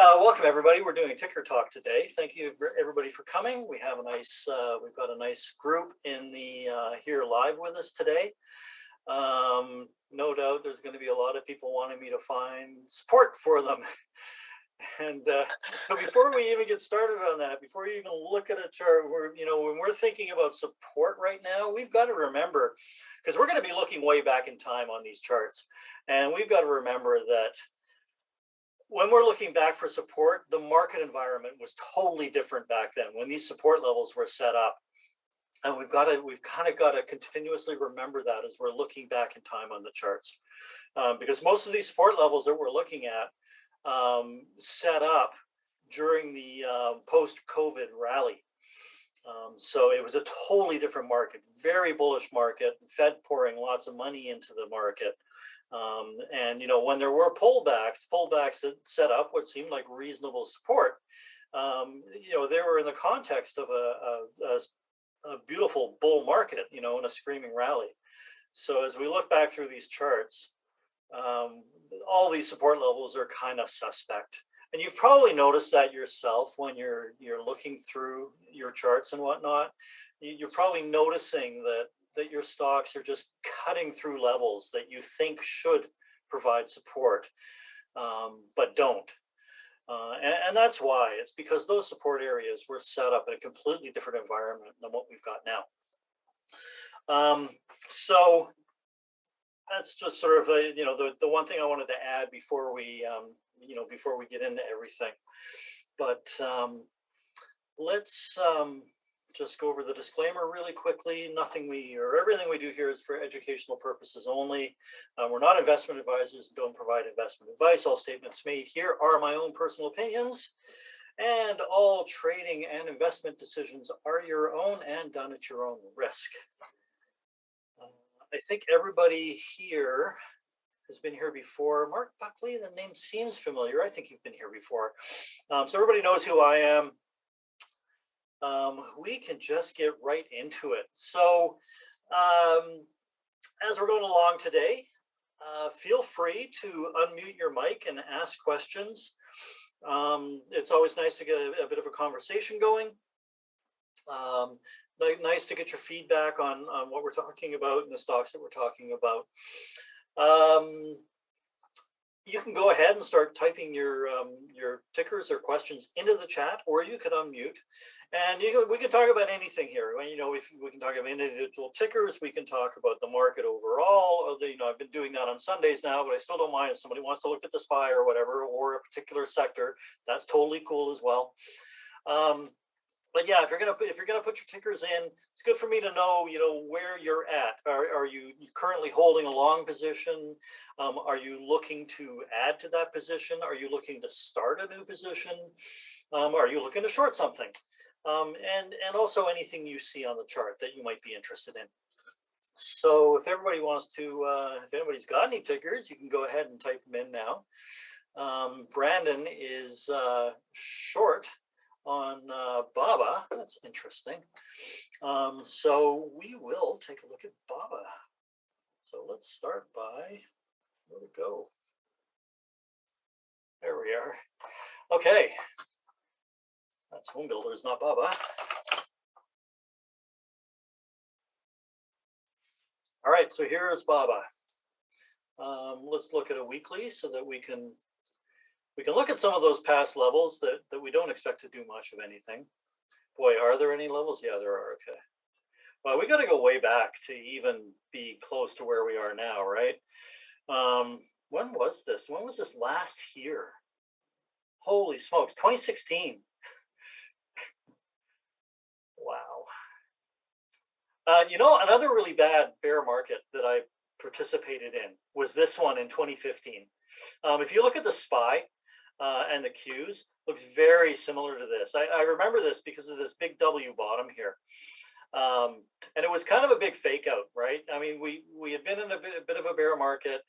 Welcome everybody. We're doing ticker talk today. Thank you everybody for coming. We have a nice, we've got a nice group in the here live with us today. No doubt there's going to be a lot of people wanting me to find support for them. And so before we even get started on that, before you even look at a chart, when we're thinking about support right now, we've got to remember, because we're going to be looking way back in time on these charts, and we've got to remember that when we're looking back for support, the market environment was totally different back then when these support levels were set up. And we've kind of got to continuously remember that as we're looking back in time on the charts, because most of these support levels that we're looking at set up during the post-COVID rally. So it was a totally different market, very bullish market, Fed pouring lots of money into the market. And when there were pullbacks that set up what seemed like reasonable support, they were in the context of a beautiful bull market, in a screaming rally. So as we look back through these charts, all these support levels are kind of suspect. And you've probably noticed that yourself when you're looking through your charts and whatnot. You're probably noticing that your stocks are just cutting through levels that you think should provide support, but don't. And that's why. It's because those support areas were set up in a completely different environment than what we've got now. So that's just sort of the one thing I wanted to add before we get into everything. But let's just go over the disclaimer really quickly. Everything we do here is for educational purposes only. We're not investment advisors and don't provide investment advice. All statements made here are my own personal opinions, and all trading and investment decisions are your own and done at your own risk. I think everybody here has been here before. Mark Buckley, the name seems familiar. I think you've been here before. So everybody knows who I am. We can just get right into it. So as we're going along today, feel free to unmute your mic and ask questions. It's always nice to get a bit of a conversation going. Nice to get your feedback on what we're talking about and the stocks that we're talking about. You can go ahead and start typing your tickers or questions into the chat, or you could unmute, and we can talk about anything here. If we can talk about individual tickers, we can talk about the market overall. I've been doing that on Sundays now, but I still don't mind if somebody wants to look at the SPY or whatever, or a particular sector. That's totally cool as well. But yeah, if you're gonna put your tickers in, it's good for me to know, where you're at. Are you currently holding a long position? Are you looking to add to that position? Are you looking to start a new position? Are you looking to short something? And also anything you see on the chart that you might be interested in. So if everybody wants to, if anybody's got any tickers, you can go ahead and type them in now. Brandon is short on BABA. That's interesting. So we will take a look at BABA. So let's start by, where to go? There we are. Okay. That's Home Builders, not BABA. All right, so here is BABA. Let's look at a weekly so that we can look at some of those past levels that we don't expect to do much of anything. Boy, are there any levels? Yeah, there are. Okay. Well, we got to go way back to even be close to where we are now, right? When was this? When was this last year? Holy smokes, 2016. Wow. Another really bad bear market that I participated in was this one in 2015. If you look at the SPY, and the Qs, looks very similar to this. I remember this because of this big W bottom here. And it was kind of a big fake out, right? I mean, we had been in a bit of a bear market,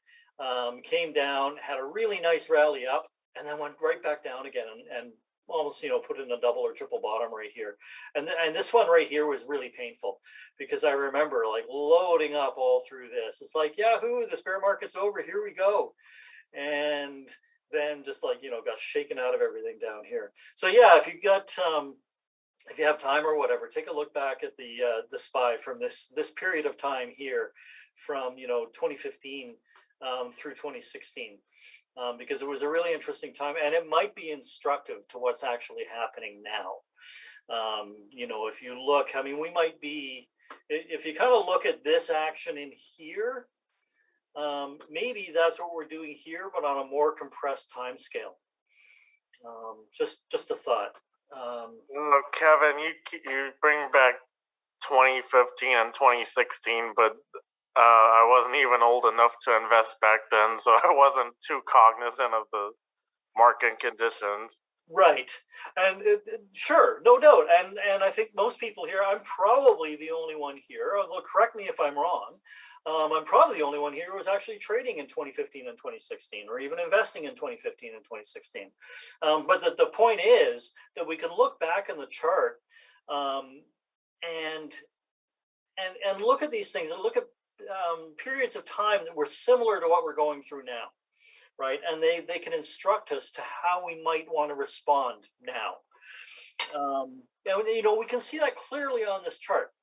came down, had a really nice rally up, and then went right back down again and almost, put in a double or triple bottom right here. And this one right here was really painful because I remember like loading up all through this. It's like, yahoo, this bear market's over, here we go. And then just like, got shaken out of everything down here. So yeah, if you have time or whatever, take a look back at the SPY from this period of time here, from 2015 through 2016, because it was a really interesting time, and it might be instructive to what's actually happening now. If you look, I mean, we might be, if you kind of look at this action in here, maybe that's what we're doing here, but on a more compressed time scale. Just a thought. Kevin, you bring back 2015 and 2016, but I wasn't even old enough to invest back then, so I wasn't too cognizant of the market conditions. Right, and sure, no doubt, and I think most people here, I'm probably the only one here, although correct me if I'm wrong, I'm probably the only one here who was actually trading in 2015 and 2016, or even investing in 2015 and 2016. But the point is that we can look back in the chart, and look at these things, and look at periods of time that were similar to what we're going through now. Right, and they can instruct us to how we might want to respond now. And we can see that clearly on this chart,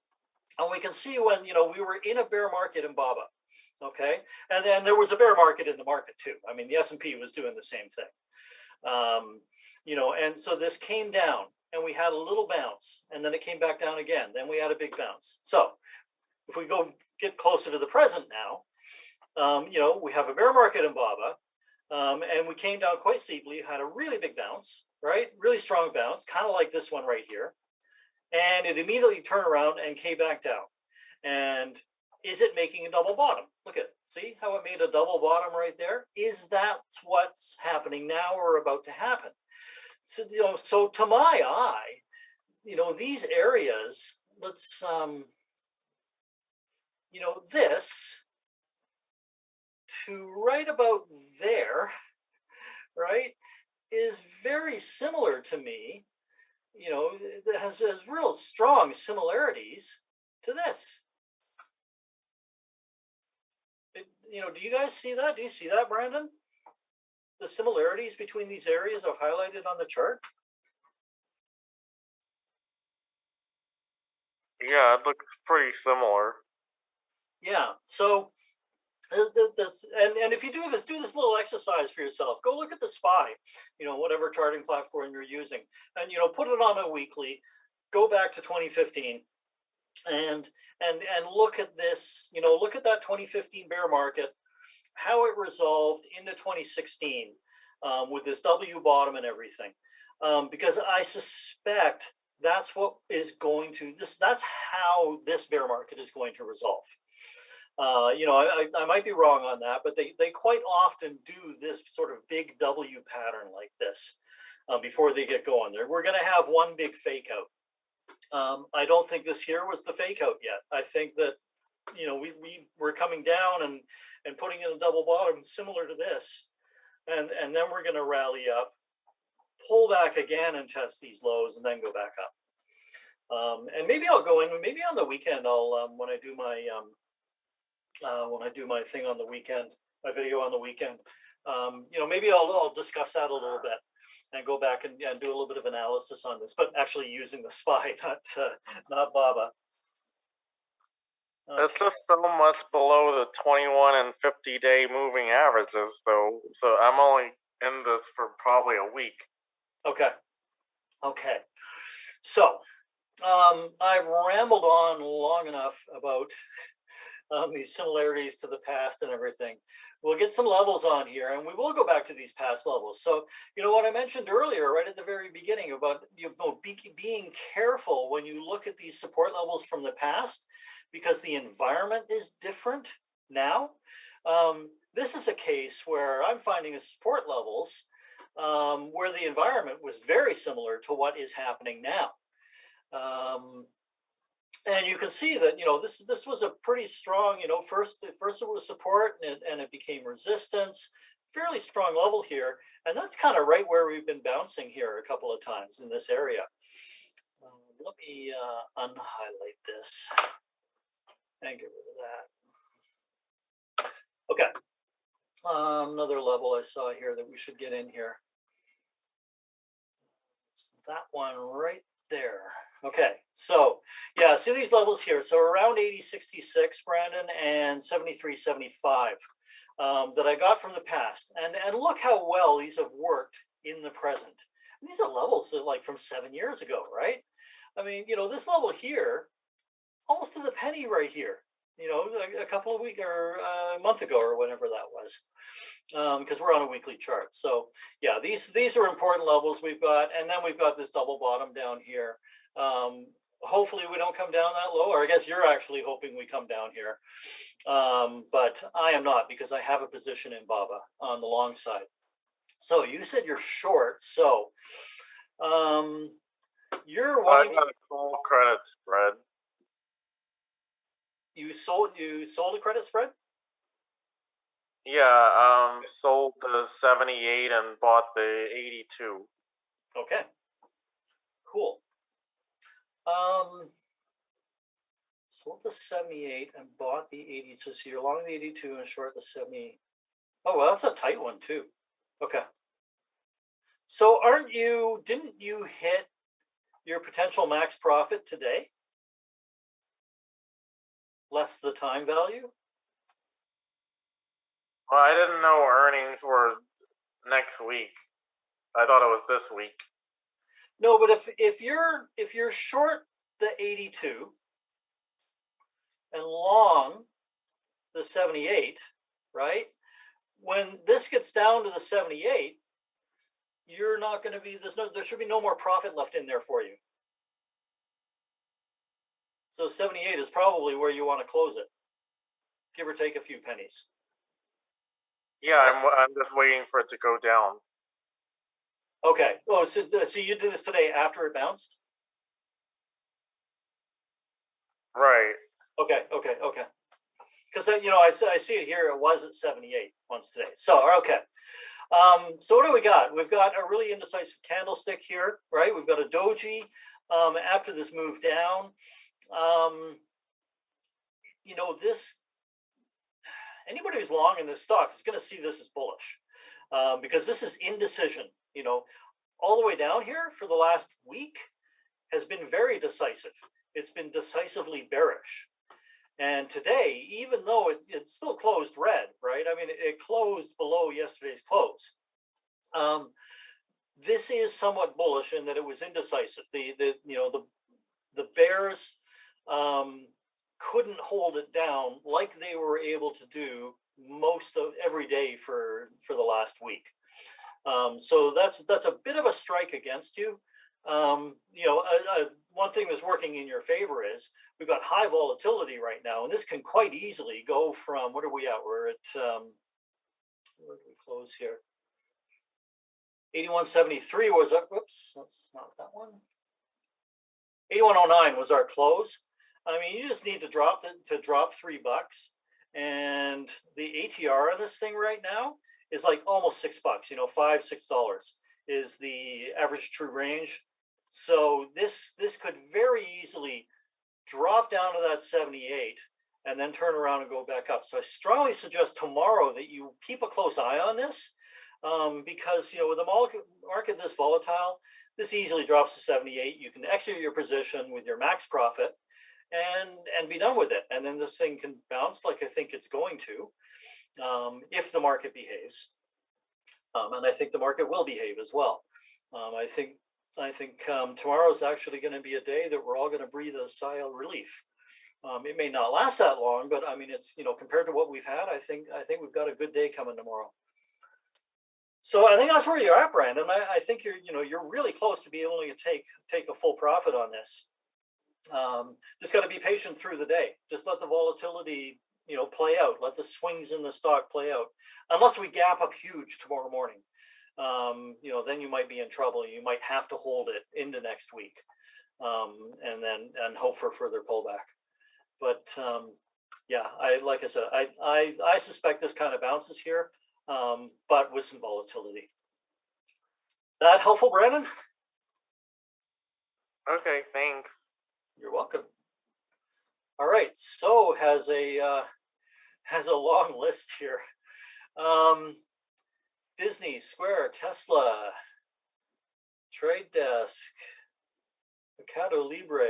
and we can see when we were in a bear market in BABA, okay, and then there was a bear market in the market too. I mean, the S&P was doing the same thing, and so this came down, and we had a little bounce, and then it came back down again. Then we had a big bounce. So if we get closer to the present now, we have a bear market in BABA. And we came down quite steeply, had a really big bounce, right? Really strong bounce, kind of like this one right here. And it immediately turned around and came back down. And is it making a double bottom? Look at it. See how it made a double bottom right there? Is that what's happening now or about to happen? So, so to my eye, these areas, let's, this to right about there, right, is very similar to me. It has real strong similarities to this. Do you guys see that? Do you see that, Brandon? The similarities between these areas I've highlighted on the chart? Yeah, it looks pretty similar. Yeah, so and if you do this little exercise for yourself. Go look at the SPY, whatever charting platform you're using, and put it on a weekly. Go back to 2015, and look at this. Look at that 2015 bear market, how it resolved into 2016 with this W bottom and everything, because I suspect that's what is going to that's how this bear market is going to resolve. I might be wrong on that, but they quite often do this sort of big W pattern like this before they get going. We're going to have one big fake out. I don't think this here was the fake out yet. I think that we're coming down and putting in a double bottom similar to this, and then we're going to rally up, pull back again, and test these lows, and then go back up. And maybe I'll go in. Maybe on the weekend, I'll when I do my thing on the weekend, my video on the weekend, maybe I'll discuss that a little bit and go back and do a little bit of analysis on this, but actually using the SPY, not BABA. It's just so much below the 21 and 50-day moving averages, though. So I'm only in this for probably a week. Okay. So I've rambled on long enough about these similarities to the past and everything. We'll get some levels on here, and we will go back to these past levels. So, what I mentioned earlier, right at the very beginning, about being careful when you look at these support levels from the past, because the environment is different now. This is a case where I'm finding a support levels where the environment was very similar to what is happening now. And you can see that this was a pretty strong, first it was support, and it became resistance, fairly strong level here, and that's kind of right where we've been bouncing here a couple of times in this area. Let me unhighlight this and get rid of that. Okay, Another level I saw here that we should get in here. It's that one right there. Okay, so yeah, see these levels here. So around 80.66, Brandon, and 73.75 that I got from the past. And look how well these have worked in the present. And these are levels that like from 7 years ago, right? I mean, this level here, almost to the penny right here, a couple of weeks or a month ago or whatever that was, because we're on a weekly chart. So yeah, these are important levels we've got, and then we've got this double bottom down here. Hopefully we don't come down that low, or I guess you're actually hoping we come down here, but I am not, because I have a position in BABA on the long side. So you said you're short, so you're I wanting got a full credit spread. you sold a credit spread. Yeah, sold the 78 and bought the 82. Okay, cool. Sold the 78 and bought the 80. So you're long the 82 and short the 70. Oh, well, that's a tight one too. Okay. So didn't you hit your potential max profit today? Less the time value? Well, I didn't know earnings were next week. I thought it was this week. No, but if you're short the 82 and long the 78, right? When this gets down to the 78, you're not going to be, there should be no more profit left in there for you. So 78 is probably where you want to close it, give or take a few pennies. Yeah, I'm just waiting for it to go down. Okay. Oh, so you did this today after it bounced? Right. Okay. Because I see it here. It was at 78 once today. So okay. So what do we got? We've got a really indecisive candlestick here, right? We've got a doji after this move down. This, anybody who's long in this stock is going to see this as bullish because this is indecision. All the way down here for the last week has been very decisive. It's been decisively bearish. And today, even though it still closed red, right? I mean, it closed below yesterday's close. This is somewhat bullish in that it was indecisive. The bears couldn't hold it down like they were able to do most of every day for the last week. So that's a bit of a strike against you. One thing that's working in your favor is we've got high volatility right now, and this can quite easily go from, what are we at? We're at, where did we close here? 81.73 was up. Whoops, that's not that one. 81.09 was our close. I mean, you just need to drop $3, and the ATR on this thing right now is like almost $6. $5-6 is the average true range. So this could very easily drop down to that 78 and then turn around and go back up. So I strongly suggest tomorrow that you keep a close eye on this because with the market this volatile, this easily drops to 78. You can exit your position with your max profit and be done with it. And then this thing can bounce like I think it's going to if the market behaves. And I think the market will behave as well. I think tomorrow is actually going to be a day that we're all going to breathe a sigh of relief. It may not last that long, but I mean, it's compared to what we've had, I think we've got a good day coming tomorrow. So I think that's where you're at, Brandon. I think you're really close to being able to take a full profit on this. Just got to be patient through the day. Just let the volatility play out. Let the swings in the stock play out. Unless we gap up huge tomorrow morning, then you might be in trouble. You might have to hold it into next week, and hope for further pullback. But yeah, like I said, I suspect this kind of bounces here, but with some volatility. That helpful, Brandon? Okay, thanks. You're welcome. All right, so has a long list here. Disney, Square, Tesla, Trade Desk, Mercado Libre.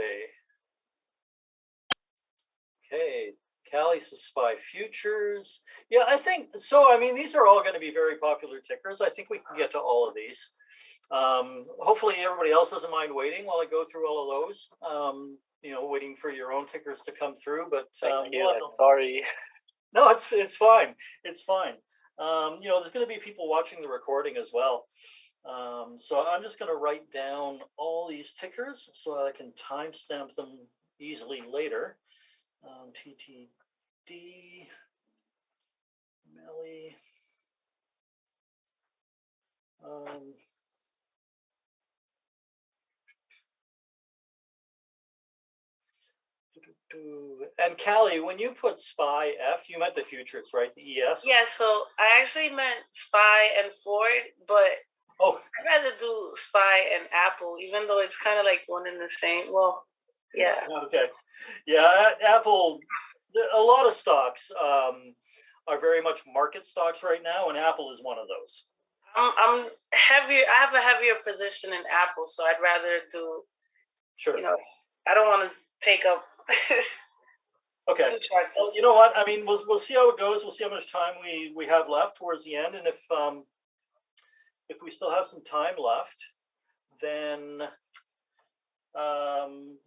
Okay, Cali SPY Futures. Yeah, I think so. I mean, these are all going to be very popular tickers. I think we can get to all of these. Hopefully everybody else doesn't mind waiting while I go through all of those. You know, waiting for your own tickers to come through. But sorry. No, it's fine. It's fine. You know, there's going to be people watching the recording as well. So I'm just going to write down all these tickers so I can timestamp them easily later. TTD, MELI. And Callie, when you put SPY F, you meant the futures, right? The ES? Yeah, so I actually meant SPY and Ford, but oh, I'd rather do SPY and Apple, even though it's kind of like one and the same. Well, yeah. Okay. Yeah, Apple, a lot of stocks are very much market stocks right now, and Apple is one of those. I'm heavier. I have a heavier position in Apple, so I'd rather do. Sure. You know, I don't want to take up. Okay. Well, you know what? I mean, we'll see how it goes. We'll see how much time we have left towards the end, and if we still have some time left, then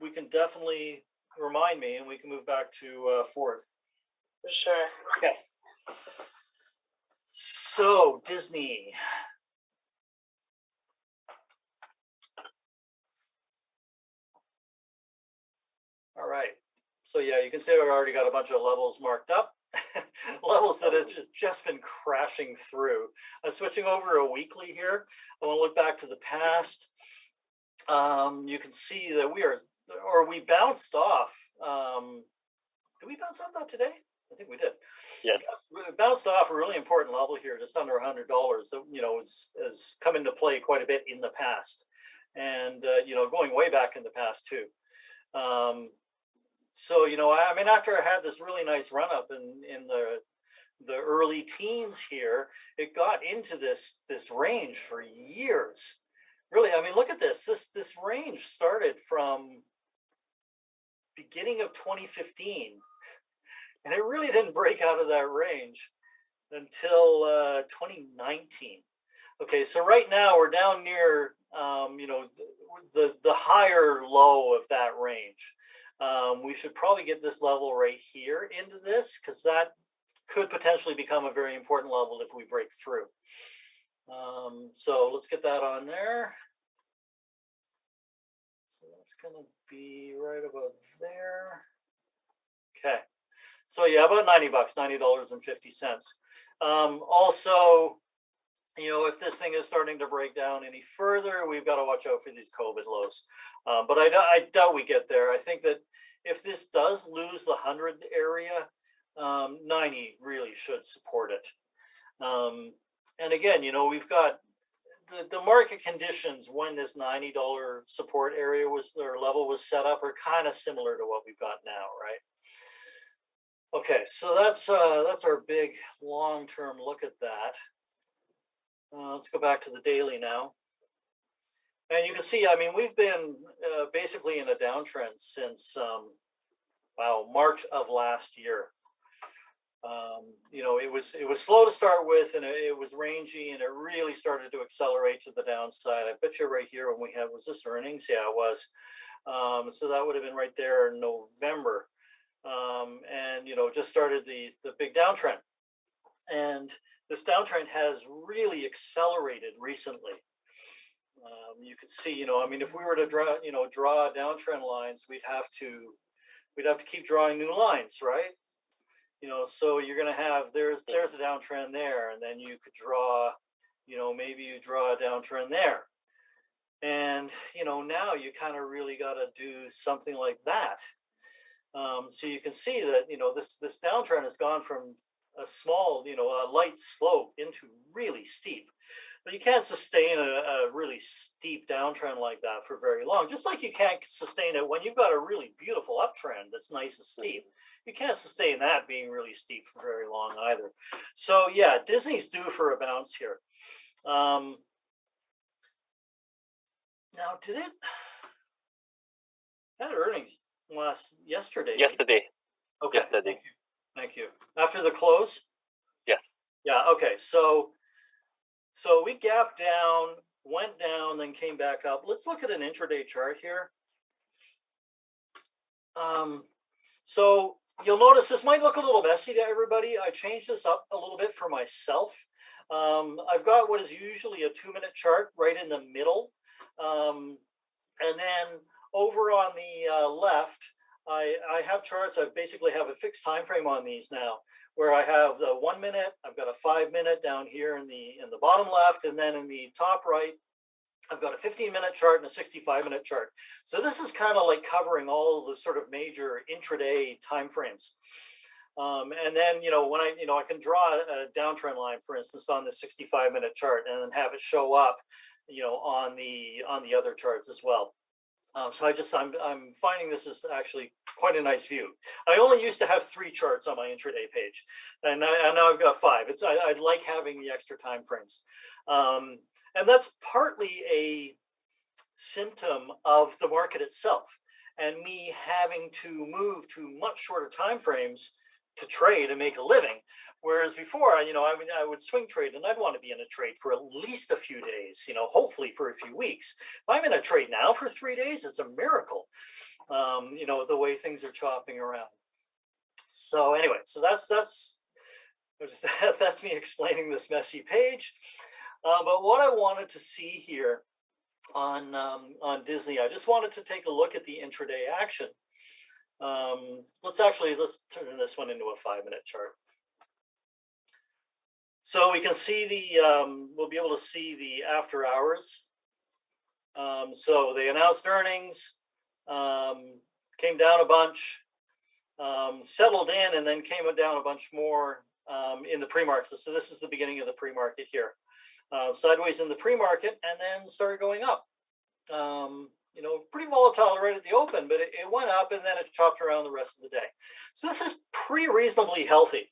we can definitely remind me, and we can move back to Ford. For sure. Okay. So Disney. All right. So yeah, you can see I've already got a bunch of levels marked up. Levels that has just been crashing through. I'm switching over a weekly here. I want to look back to the past. You can see that we bounced off. Did we bounce off that today? I think we did. Yes. We bounced off a really important level here, just under $100. That has come into play quite a bit in the past, and going way back in the past too. So I mean, after I had this really nice run up in the early teens here, it got into this range for years. Really, I mean, look at this. This range started from beginning of 2015, and it really didn't break out of that range until 2019. Okay, so right now we're down near the higher low of that range. We should probably get this level right here into this, because that could potentially become a very important level if we break through. So let's get that on there. So that's going to be right about there. Okay. So yeah, about $90, $90.50. Also, if this thing is starting to break down any further, we've got to watch out for these COVID lows. But I doubt we get there. I think that if this does lose the 100 area, 90 really should support it. And again, we've got the market conditions when this $90 support area level was set up are kind of similar to what we've got now, right? Okay, so that's our big long-term look at that. Let's go back to the daily now. And you can see, I mean, we've been basically in a downtrend since, March of last year. It was slow to start with, and it was rangy, and it really started to accelerate to the downside. I bet you right here when was this earnings? Yeah, it was. So that would have been right there in November. And just started the big downtrend, and this downtrend has really accelerated recently. You can see, I mean, if we were to draw downtrend lines, we'd have to keep drawing new lines, right? So you're going to have there's a downtrend there, and then you could draw, maybe you draw a downtrend there, and now you kind of really got to do something like that. So you can see that this downtrend has gone from small, a light slope into really steep. But you can't sustain a really steep downtrend like that for very long. Just like you can't sustain it when you've got a really beautiful uptrend that's nice and steep. You can't sustain that being really steep for very long either. So yeah, Disney's due for a bounce here. Now, did it had earnings yesterday? Yesterday. Okay, yesterday. Thank you. After the close? Yeah. Yeah, okay. So we gapped down, went down, then came back up. Let's look at an intraday chart here. So you'll notice this might look a little messy to everybody. I changed this up a little bit for myself. I've got what is usually a 2-minute chart right in the middle. And then over on the left, I have charts. I basically have a fixed time frame on these now, where I have the 1 minute, I've got a 5 minute down here in the bottom left, and then in the top right, I've got a 15-minute chart and a 65-minute chart. So this is kind of like covering all the sort of major intraday timeframes. And then, when I can draw a downtrend line, for instance, on the 65-minute chart, and then have it show up, on the other charts as well. So I'm finding this is actually quite a nice view. I only used to have 3 charts on my intraday page, and now I've got 5. I like having the extra time frames, and that's partly a symptom of the market itself, and me having to move to much shorter time frames to trade and make a living. Whereas before, I would swing trade, and I'd want to be in a trade for at least a few days, hopefully for a few weeks. If I'm in a trade now for 3 days, it's a miracle, the way things are chopping around. So anyway, so that's me explaining this messy page. But what I wanted to see here on Disney, I just wanted to take a look at the intraday action. Let's turn this one into a 5-minute chart. So we can see we'll be able to see the after hours. So they announced earnings, came down a bunch, settled in, and then came down a bunch more in the pre-market. So this is the beginning of the pre-market here. Sideways in the pre-market, and then started going up. Pretty volatile right at the open, but it went up, and then it chopped around the rest of the day. So this is pretty reasonably healthy,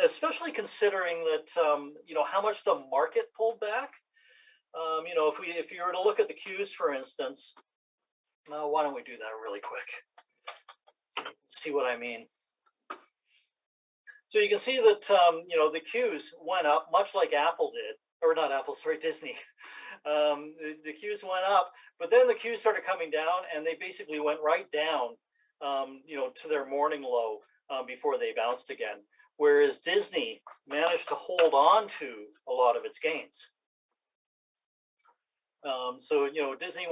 especially considering that how much the market pulled back. If you were to look at the Qs, for instance, why don't we do that really quick? So you can see what I mean. So you can see that the Qs went up much like Apple did, or not Apple, sorry, Disney. The Qs went up, but then the Qs started coming down, and they basically went right down, to their morning low before they bounced again. Whereas Disney managed to hold on to a lot of its gains. So Disney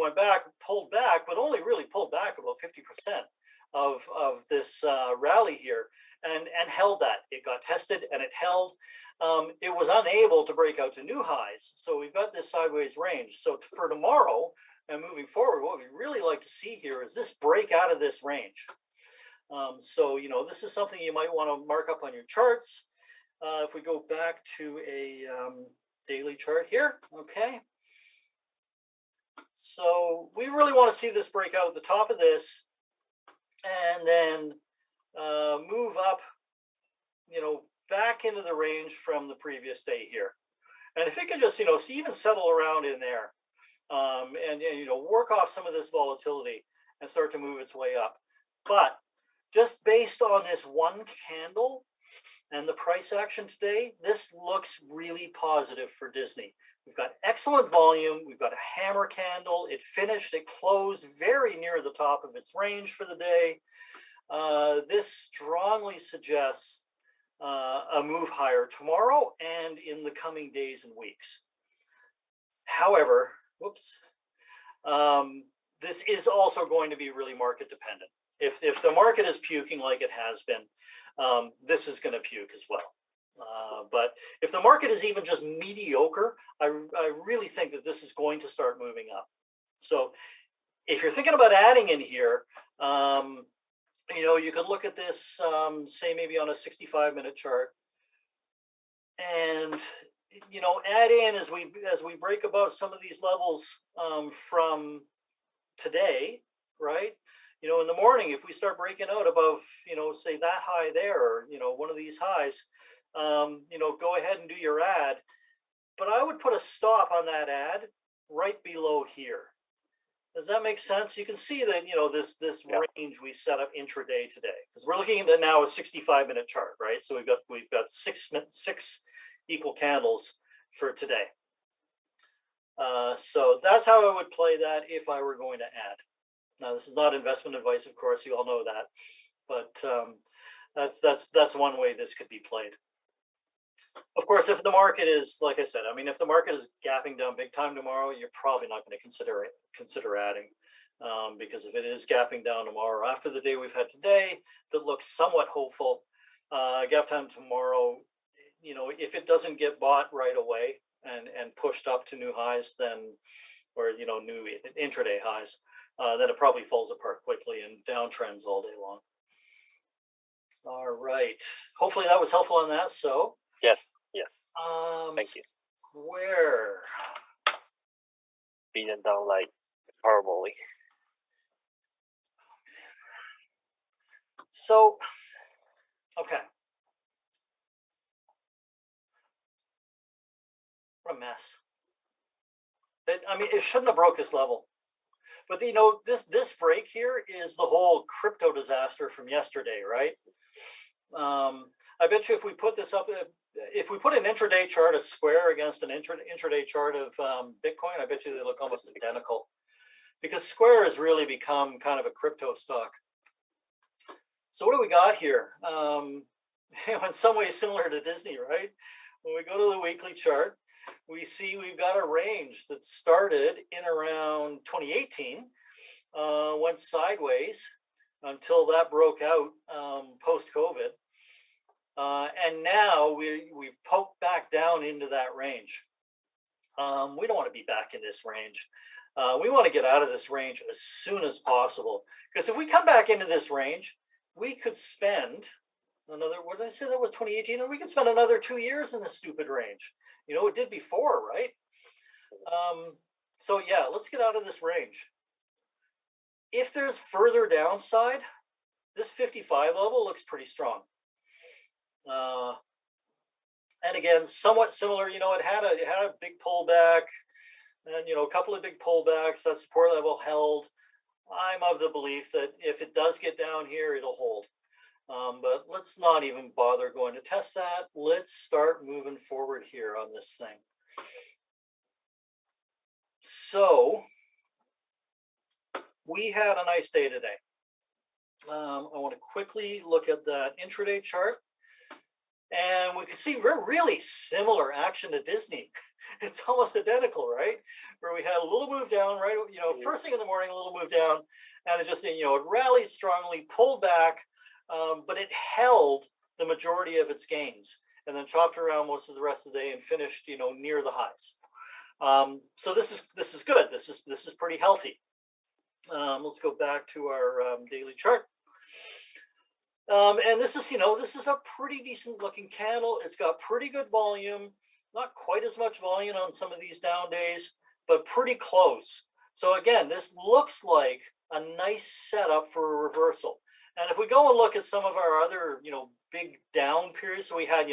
pulled back, but only really pulled back about 50% of this rally here, and held that. It got tested and it held. It was unable to break out to new highs. So we've got this sideways range. So for tomorrow and moving forward, what we really like to see here is this break out of this range. So this is something you might want to mark up on your charts. If we go back to a daily chart here, okay. So we really want to see this break out at the top of this, and then move up, back into the range from the previous day here. And if it can just, even settle around in there, and work off some of this volatility and start to move its way up. But just based on this one candle and the price action today, this looks really positive for Disney. We've got excellent volume. We've got a hammer candle. It closed very near the top of its range for the day. This strongly suggests a move higher tomorrow and in the coming days and weeks. However, this is also going to be really market dependent. If the market is puking like it has been, this is going to puke as well. But if the market is even just mediocre, I really think that this is going to start moving up. So if you're thinking about adding in here, you could look at this, say maybe on a 65-minute chart, and add in as we break above some of these levels from today, right? In the morning, if we start breaking out above, say that high there, or one of these highs, go ahead and do your add. But I would put a stop on that add right below here. Does that make sense? You can see that this range we set up intraday today, because we're looking at now a 65-minute chart, right? So we've got six equal candles for today. So that's how I would play that if I were going to add. Now, this is not investment advice, of course, you all know that, but that's one way this could be played. Of course, if the market is, like I said, I mean, if the market is gapping down big time tomorrow, you're probably not going to consider adding, because if it is gapping down tomorrow after the day we've had today, that looks somewhat hopeful. Gap time tomorrow, if it doesn't get bought right away and pushed up to new highs, then, or new intraday highs, then it probably falls apart quickly and downtrends all day long. All right. Hopefully that was helpful on that. So yes. Thank you. Square. Beaten down like horribly. So, okay. What a mess. I mean, it shouldn't have broke this level. But this break here is the whole crypto disaster from yesterday, right? I bet you if we put this up, if we put an intraday chart of Square against an intraday chart of Bitcoin, I bet you they look almost identical, because Square has really become kind of a crypto stock. So what do we got here? In some ways similar to Disney, right? When we go to the weekly chart, we see we've got a range that started in around 2018, went sideways until that broke out post-COVID. And now we've poked back down into that range. We don't want to be back in this range. We want to get out of this range as soon as possible, because if we come back into this range, we could spend another, what did I say, that was 2018, and we could spend another 2 years in this stupid range. It did before, right? So yeah, let's get out of this range. If there's further downside, this 55 level looks pretty strong. And again, somewhat similar, it had a big pullback, and a couple of big pullbacks. That support level held. I'm of the belief that if it does get down here, it'll hold. But let's not even bother going to test that. Let's start moving forward here on this thing. So we had a nice day today. I want to quickly look at that intraday chart. And we can see really similar action to Disney. It's almost identical, right? Where we had a little move down, right? First thing in the morning, a little move down, and it just, it rallied strongly, pulled back, but it held the majority of its gains, and then chopped around most of the rest of the day and finished, near the highs. So this is good. This is pretty healthy. Let's go back to our daily chart. And this is a pretty decent looking candle. It's got pretty good volume, not quite as much volume on some of these down days, but pretty close. So again, this looks like a nice setup for a reversal. And if we go and look at some of our other, big down periods, so we had,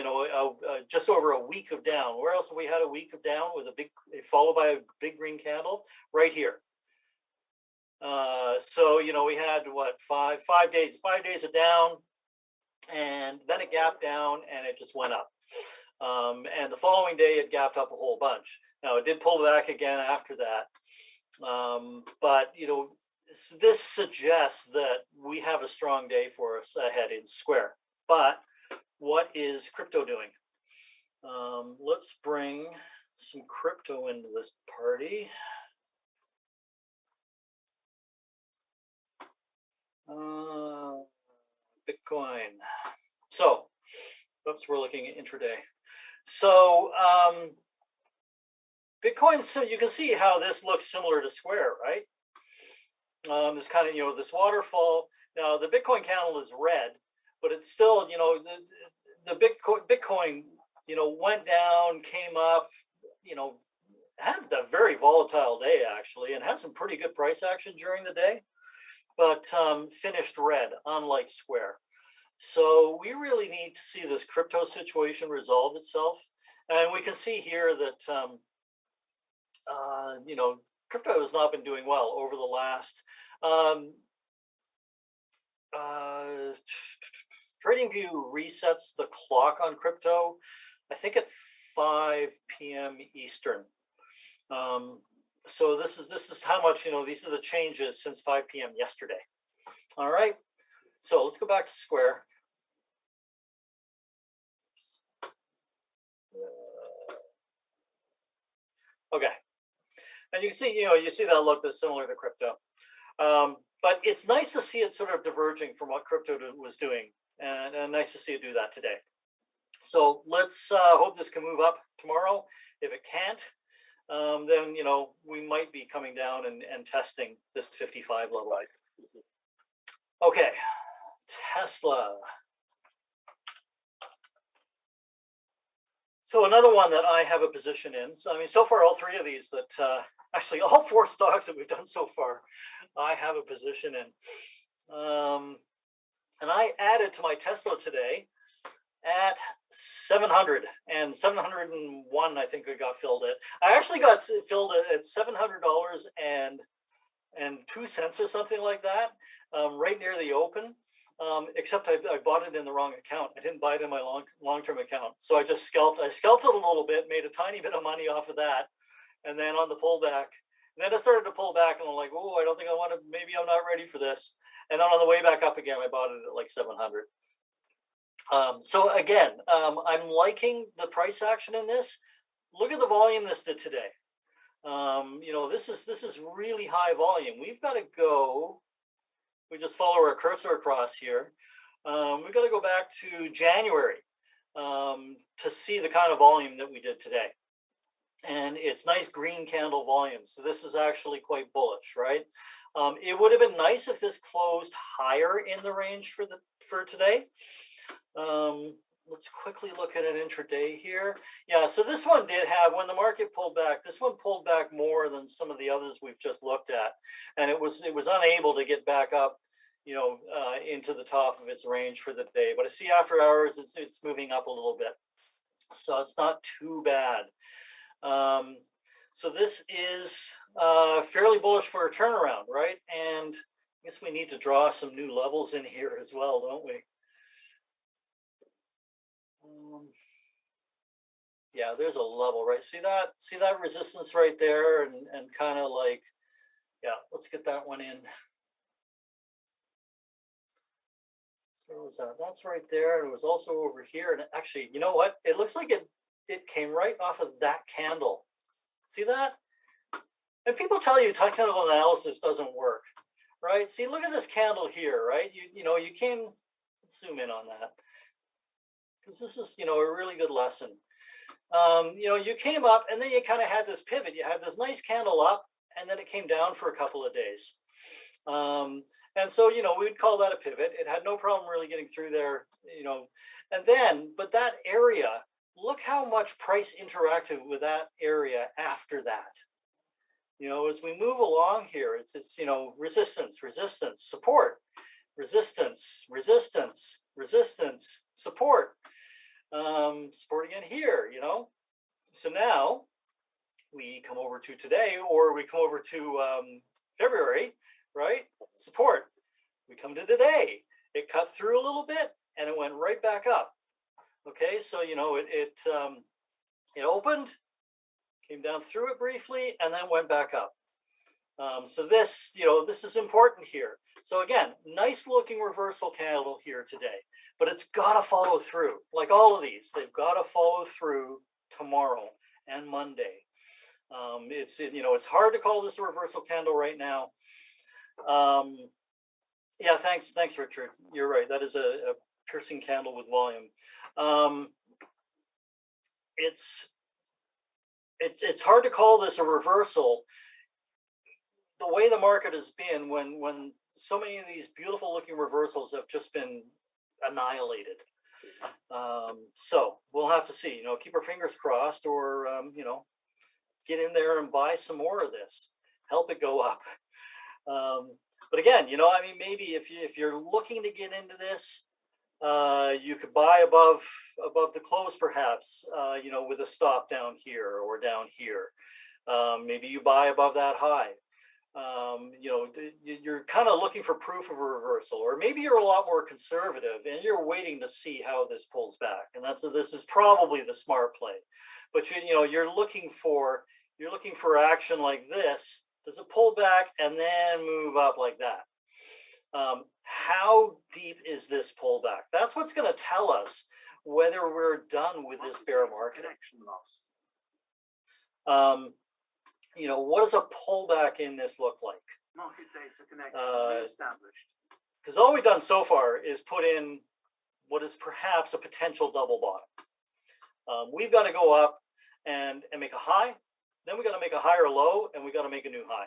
just over a week of down. Where else have we had a week of down with followed by a big green candle? Right here. So, we had what, five days of down, and then it gapped down and it just went up. And the following day it gapped up a whole bunch. Now it did pull back again after that. But, this suggests that we have a strong day for us ahead in Square. But what is crypto doing? Let's bring some crypto into this party. Bitcoin. So, oops, we're looking at intraday. So, Bitcoin, so you can see how this looks similar to Square, right? This kind of, this waterfall. Now, the Bitcoin candle is red, but it's still, the Bitcoin went down, came up, had a very volatile day actually, and had some pretty good price action during the day, but finished red, unlike Square. So we really need to see this crypto situation resolve itself. And we can see here that, crypto has not been doing well over the last, TradingView resets the clock on crypto, I think at 5 p.m. Eastern. So this is how much, these are the changes since 5 p.m. yesterday. All right. So let's go back to Square. Okay. And you can see, you see that look that's similar to crypto. But it's nice to see it sort of diverging from what crypto was doing, and nice to see it do that today. So let's hope this can move up tomorrow. If it can't, then we might be coming down and testing this 55 level. Okay, Tesla. So another one that I have a position in. So I mean, so far all three of these that actually all four stocks that we've done so far, I have a position in. And I added to my Tesla today at 700 and 701. I think it got filled at. I actually got filled at $700 and 2 cents or something like that, right near the open. Except I bought it in the wrong account. I didn't buy it in my long-term account. So I just scalped. I scalped it a little bit, made a tiny bit of money off of that. And then on the pullback, then it started to pull back, and I'm like, oh, I don't think I want to, maybe I'm not ready for this. And then on the way back up again, I bought it at like 700. So again, I'm liking the price action in this. Look at the volume this did today. This is really high volume. We've got to go. We just follow our cursor across here. We've got to go back to January to see the kind of volume that we did today. And it's nice green candle volume. So this is actually quite bullish, right? It would have been nice if this closed higher in the range for today. Let's quickly look at an intraday here. Yeah, so this one did have, when the market pulled back, this one pulled back more than some of the others we've just looked at. And it was unable to get back up, into the top of its range for the day. But I see after hours, it's moving up a little bit. So it's not too bad. So this is fairly bullish for a turnaround, right? And I guess we need to draw some new levels in here as well, don't we? Yeah, there's a level, right? See that resistance right there, and kind of like, yeah, let's get that one in. So where was that? That's right there. It was also over here. And actually, you know what? It looks like it came right off of that candle. See that? And people tell you technical analysis doesn't work, right? See, look at this candle here, right? You came, let's zoom in on that, because this is, a really good lesson. You came up, and then you kind of had this pivot. You had this nice candle up, and then it came down for a couple of days. And so, we'd call that a pivot. It had no problem really getting through there, and then, but that area, look how much price interacted with that area after that. As we move along here, it's resistance, resistance, support, resistance, resistance, resistance, support, support again here, So now we come over to today, or we come over to February, right? Support. We come to today. It cut through a little bit, and it went right back up. Okay, so it opened, came down through it briefly, and then went back up. So this, this is important here. So again, nice looking reversal candle here today, but it's got to follow through. Like all of these, they've got to follow through tomorrow and Monday. It's hard to call this a reversal candle right now. Yeah, thanks, Richard. You're right. That is a piercing candle with volume. It's hard to call this a reversal. The way the market has been, when so many of these beautiful looking reversals have just been annihilated. So we'll have to see, keep our fingers crossed, or, get in there and buy some more of this, help it go up. But again, maybe if you're looking to get into this, you could buy above the close, perhaps, with a stop down here or down here. Maybe you buy above that high. You're kind of looking for proof of a reversal, or maybe you're a lot more conservative and you're waiting to see how this pulls back. And this is probably the smart play. But you're looking for action like this. Does it pull back and then move up like that? How deep is this pullback? That's what's going to tell us whether we're done with this bear market. What does a pullback in this look like? Market data connection established. Because all we've done so far is put in what is perhaps a potential double bottom. We've got to go up and make a high, then we got to make a higher low, and we got to make a new high.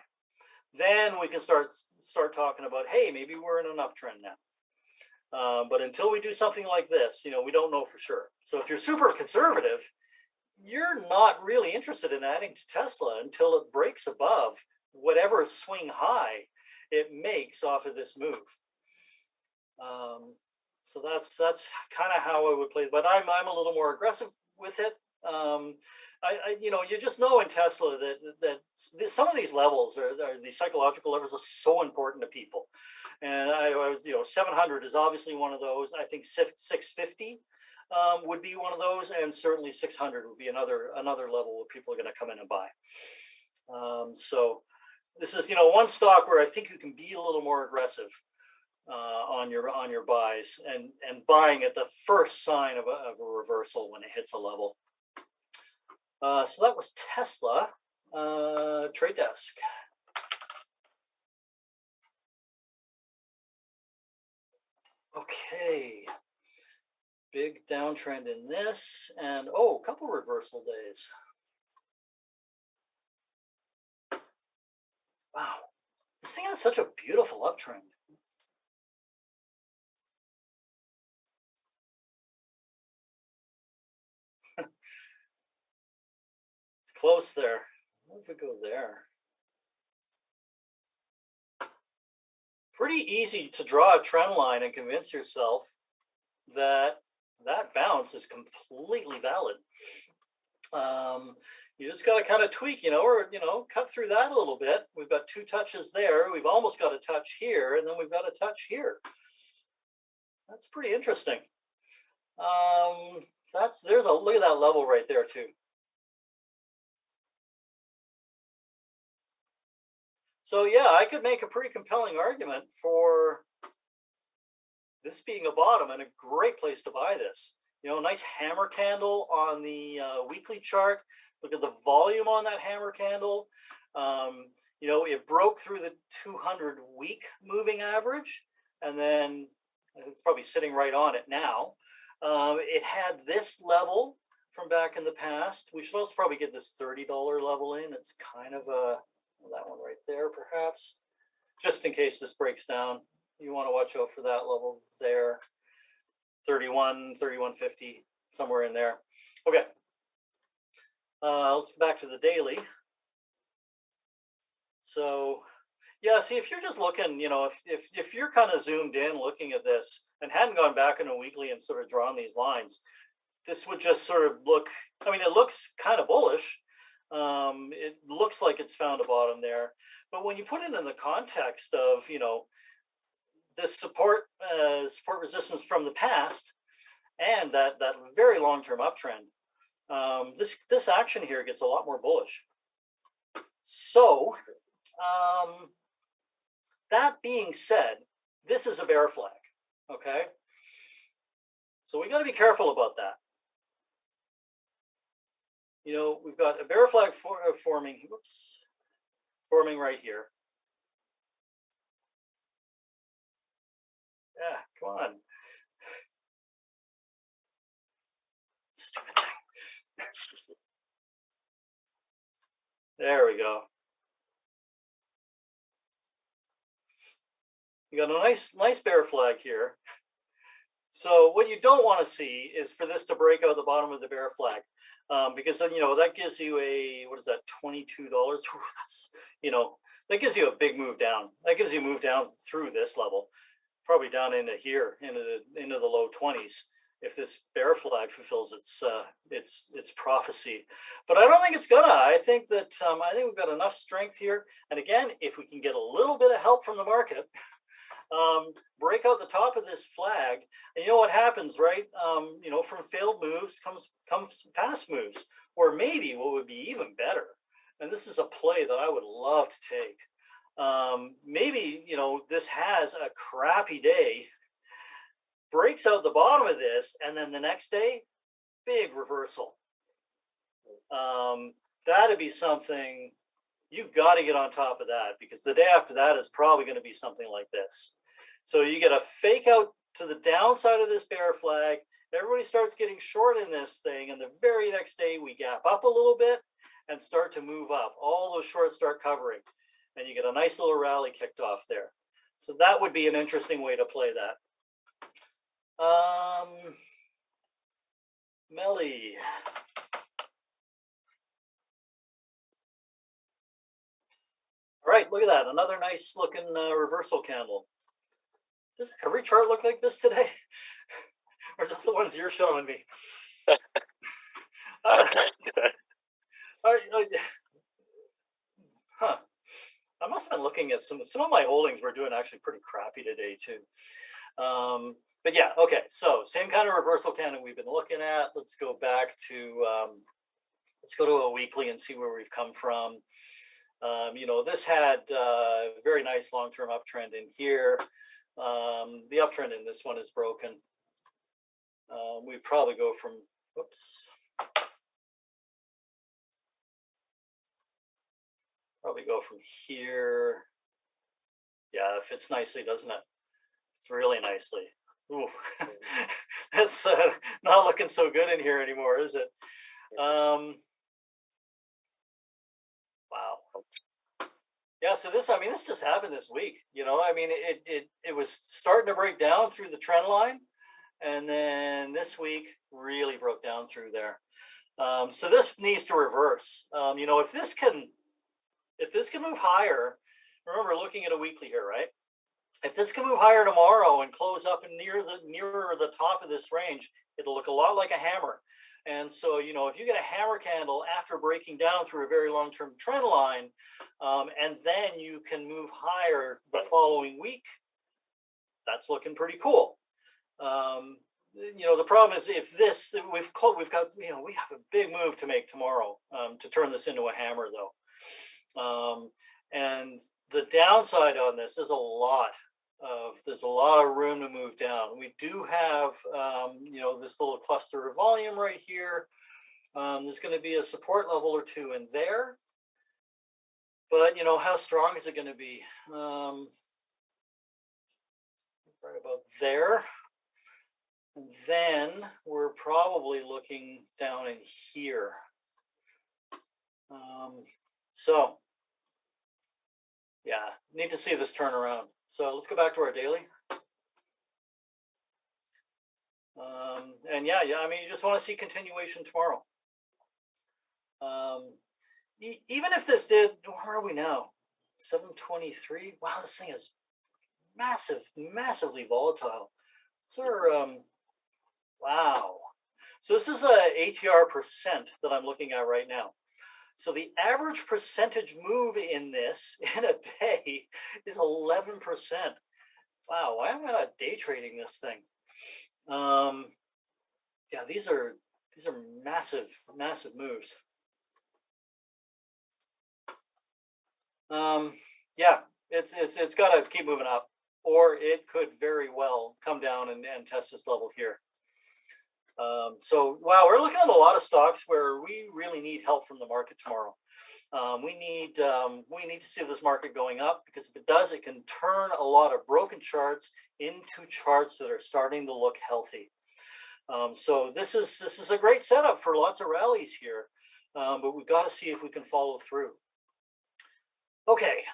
Then we can start talking about, hey, maybe we're in an uptrend now. But until we do something like this, we don't know for sure. So if you're super conservative, you're not really interested in adding to Tesla until it breaks above whatever swing high it makes off of this move. So that's kind of how I would play. But I'm a little more aggressive with it. You just know in Tesla that some of these levels are these psychological levels are so important to people. And 700 is obviously one of those. I think 650 would be one of those, and certainly 600 would be another level where people are going to come in and buy. So this is one stock where I think you can be a little more aggressive on your buys and buying at the first sign of a reversal when it hits a level. So that was Tesla. Trade desk. Okay. Big downtrend in this, and a couple reversal days. Wow, this thing has such a beautiful uptrend. It's close there. What if we go there? Pretty easy to draw a trend line and convince yourself that bounce is completely valid. You just got to kind of tweak, or cut through that a little bit. We've got two touches there. We've almost got a touch here, and then we've got a touch here. That's pretty interesting. There's a look at that level right there too. So yeah, I could make a pretty compelling argument for this being a bottom and a great place to buy this. Nice hammer candle on the weekly chart. Look at the volume on that hammer candle. It broke through the 200-week moving average, and then it's probably sitting right on it now. It had this level from back in the past. We should also probably get this $30 level in. It's kind of that one right there, perhaps, just in case this breaks down. You want to watch out for that level there. 31, 31.50, somewhere in there. Okay. Let's go back to the daily. So yeah, see, if you're just looking, if you're kind of zoomed in looking at this and hadn't gone back in a weekly and sort of drawn these lines, this would just sort of look, it looks kind of bullish. It looks like it's found a bottom there. But when you put it in the context of, this support resistance from the past and that very long-term uptrend, this action here gets a lot more bullish. So that being said, this is a bear flag, okay? So we got to be careful about that. We've got a bear flag forming right here. Yeah, come on. Stupid thing. There we go. You got a nice bear flag here. So what you don't want to see is for this to break out the bottom of the bear flag, because then, that gives you a, what is that, $22? That's, that gives you a big move down. That gives you a move down through this level, probably down into here, into the low 20s, if this bear flag fulfills its prophecy. But I don't think it's gonna. I think we've got enough strength here. And again, if we can get a little bit of help from the market, break out the top of this flag, and you know what happens, right? From failed moves comes fast moves, or maybe what would be even better. And this is a play that I would love to take. Maybe, this has a crappy day, breaks out the bottom of this, and then the next day, big reversal. That'd be something. You got to get on top of that, because the day after that is probably going to be something like this. So you get a fake out to the downside of this bear flag. Everybody starts getting short in this thing, and the very next day we gap up a little bit and start to move up. All those shorts start covering, and you get a nice little rally kicked off there. So that would be an interesting way to play that. MELI. All right, look at that. Another nice looking reversal candle. Does every chart look like this today? Or just the ones you're showing me? I must have been looking at some of my holdings were doing actually pretty crappy today too. But yeah, okay. So same kind of reversal candle we've been looking at. Let's go back to a weekly and see where we've come from. This had a very nice long-term uptrend in here. The uptrend in this one is broken. We probably go from, here. Yeah, it fits nicely, doesn't it? It's really nicely. Ooh, that's not looking so good in here anymore, is it? Wow. Yeah, so this just happened this week. It was starting to break down through the trend line, and then this week really broke down through there. So this needs to reverse. If this can move higher, remember looking at a weekly here, right? If this can move higher tomorrow and close up nearer the top of this range, it'll look a lot like a hammer. And so, if you get a hammer candle after breaking down through a very long-term trend line, and then you can move higher the following week, that's looking pretty cool. The problem is if this, we have a big move to make tomorrow to turn this into a hammer though. And the downside on this is there's a lot of room to move down. We do have, this little cluster of volume right here. There's going to be a support level or two in there. But, how strong is it going to be? Right about there. And then we're probably looking down in here. So, yeah, need to see this turn around. So let's go back to our daily. And yeah, you just want to see continuation tomorrow. Even if this did, where are we now? 723. Wow, this thing is massively volatile. It's our wow. So this is a ATR percent that I'm looking at right now. So the average percentage move in this in a day is 11%. Wow, why am I not day trading this thing? Yeah, these are massive moves. Yeah, it's got to keep moving up, or it could very well come down and test this level here. So wow, we're looking at a lot of stocks where we really need help from the market tomorrow. We need to see this market going up, because if it does, it can turn a lot of broken charts into charts that are starting to look healthy. So this is a great setup for lots of rallies here, but we've got to see if we can follow through. Okay,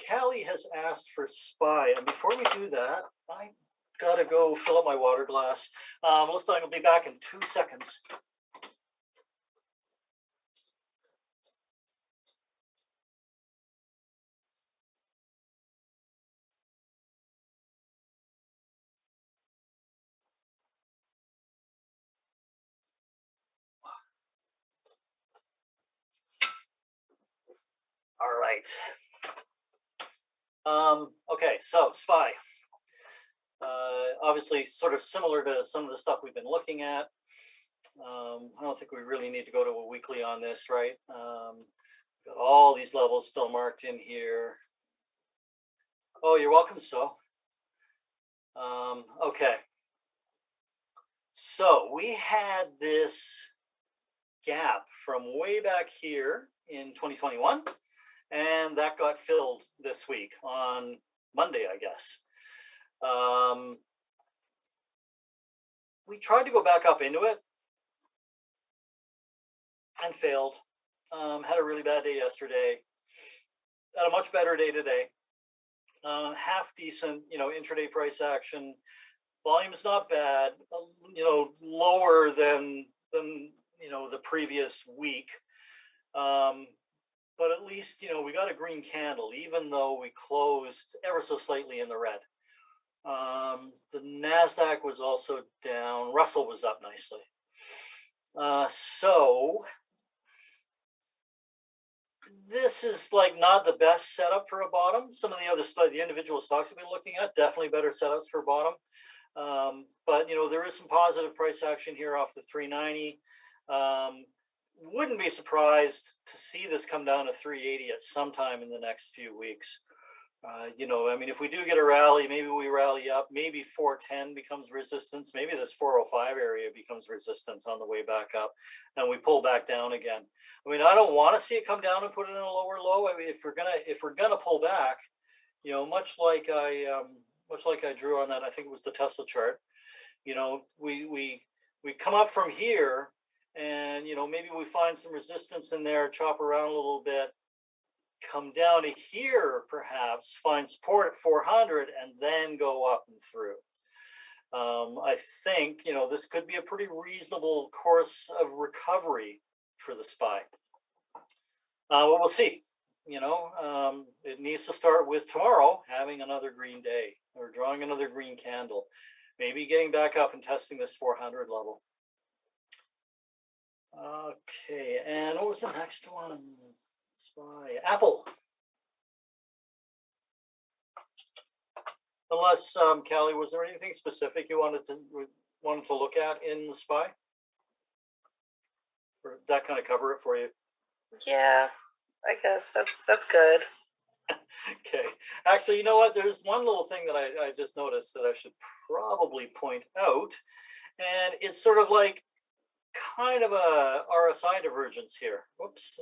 Callie has asked for SPY, and before we do that, I gotta go fill up my water glass. Looks like I'll be back in 2 seconds. All right. Okay, so SPY. Obviously, sort of similar to some of the stuff we've been looking at. I don't think we really need to go to a weekly on this, right? Got all these levels still marked in here. Oh, you're welcome, so. Okay. So we had this gap from way back here in 2021, and that got filled this week on Monday, I guess. We tried to go back up into it and failed. Had a really bad day yesterday. Had a much better day today. Half decent, intraday price action. Volume's not bad. Lower than the previous week. But at least we got a green candle, even though we closed ever so slightly in the red. The NASDAQ was also down. Russell was up nicely. So this is like not the best setup for a bottom. Some of the other stuff, the individual stocks we've been looking at, definitely better setups for bottom. But there is some positive price action here off the 390. Wouldn't be surprised to see this come down to 380 at some time in the next few weeks. If we do get a rally, maybe we rally up, maybe 410 becomes resistance, maybe this 405 area becomes resistance on the way back up, and we pull back down again. I don't want to see it come down and put it in a lower low. If we're gonna pull back, much like I drew on that, I think it was the Tesla chart. We come up from here, and maybe we find some resistance in there, chop around a little bit, come down to here, perhaps find support at 400, and then go up and through. I think this could be a pretty reasonable course of recovery for the SPY. Well, we'll see. It needs to start with tomorrow having another green day or drawing another green candle, maybe getting back up and testing this 400 level. Okay, and what was the next one? SPY. Apple. Unless Callie, was there anything specific you wanted to look at in the SPY? Or did that kind of cover it for you? Yeah, I guess that's good. Okay. Actually, you know what? There's one little thing that I just noticed that I should probably point out, and it's sort of like kind of a RSI divergence here. Whoops.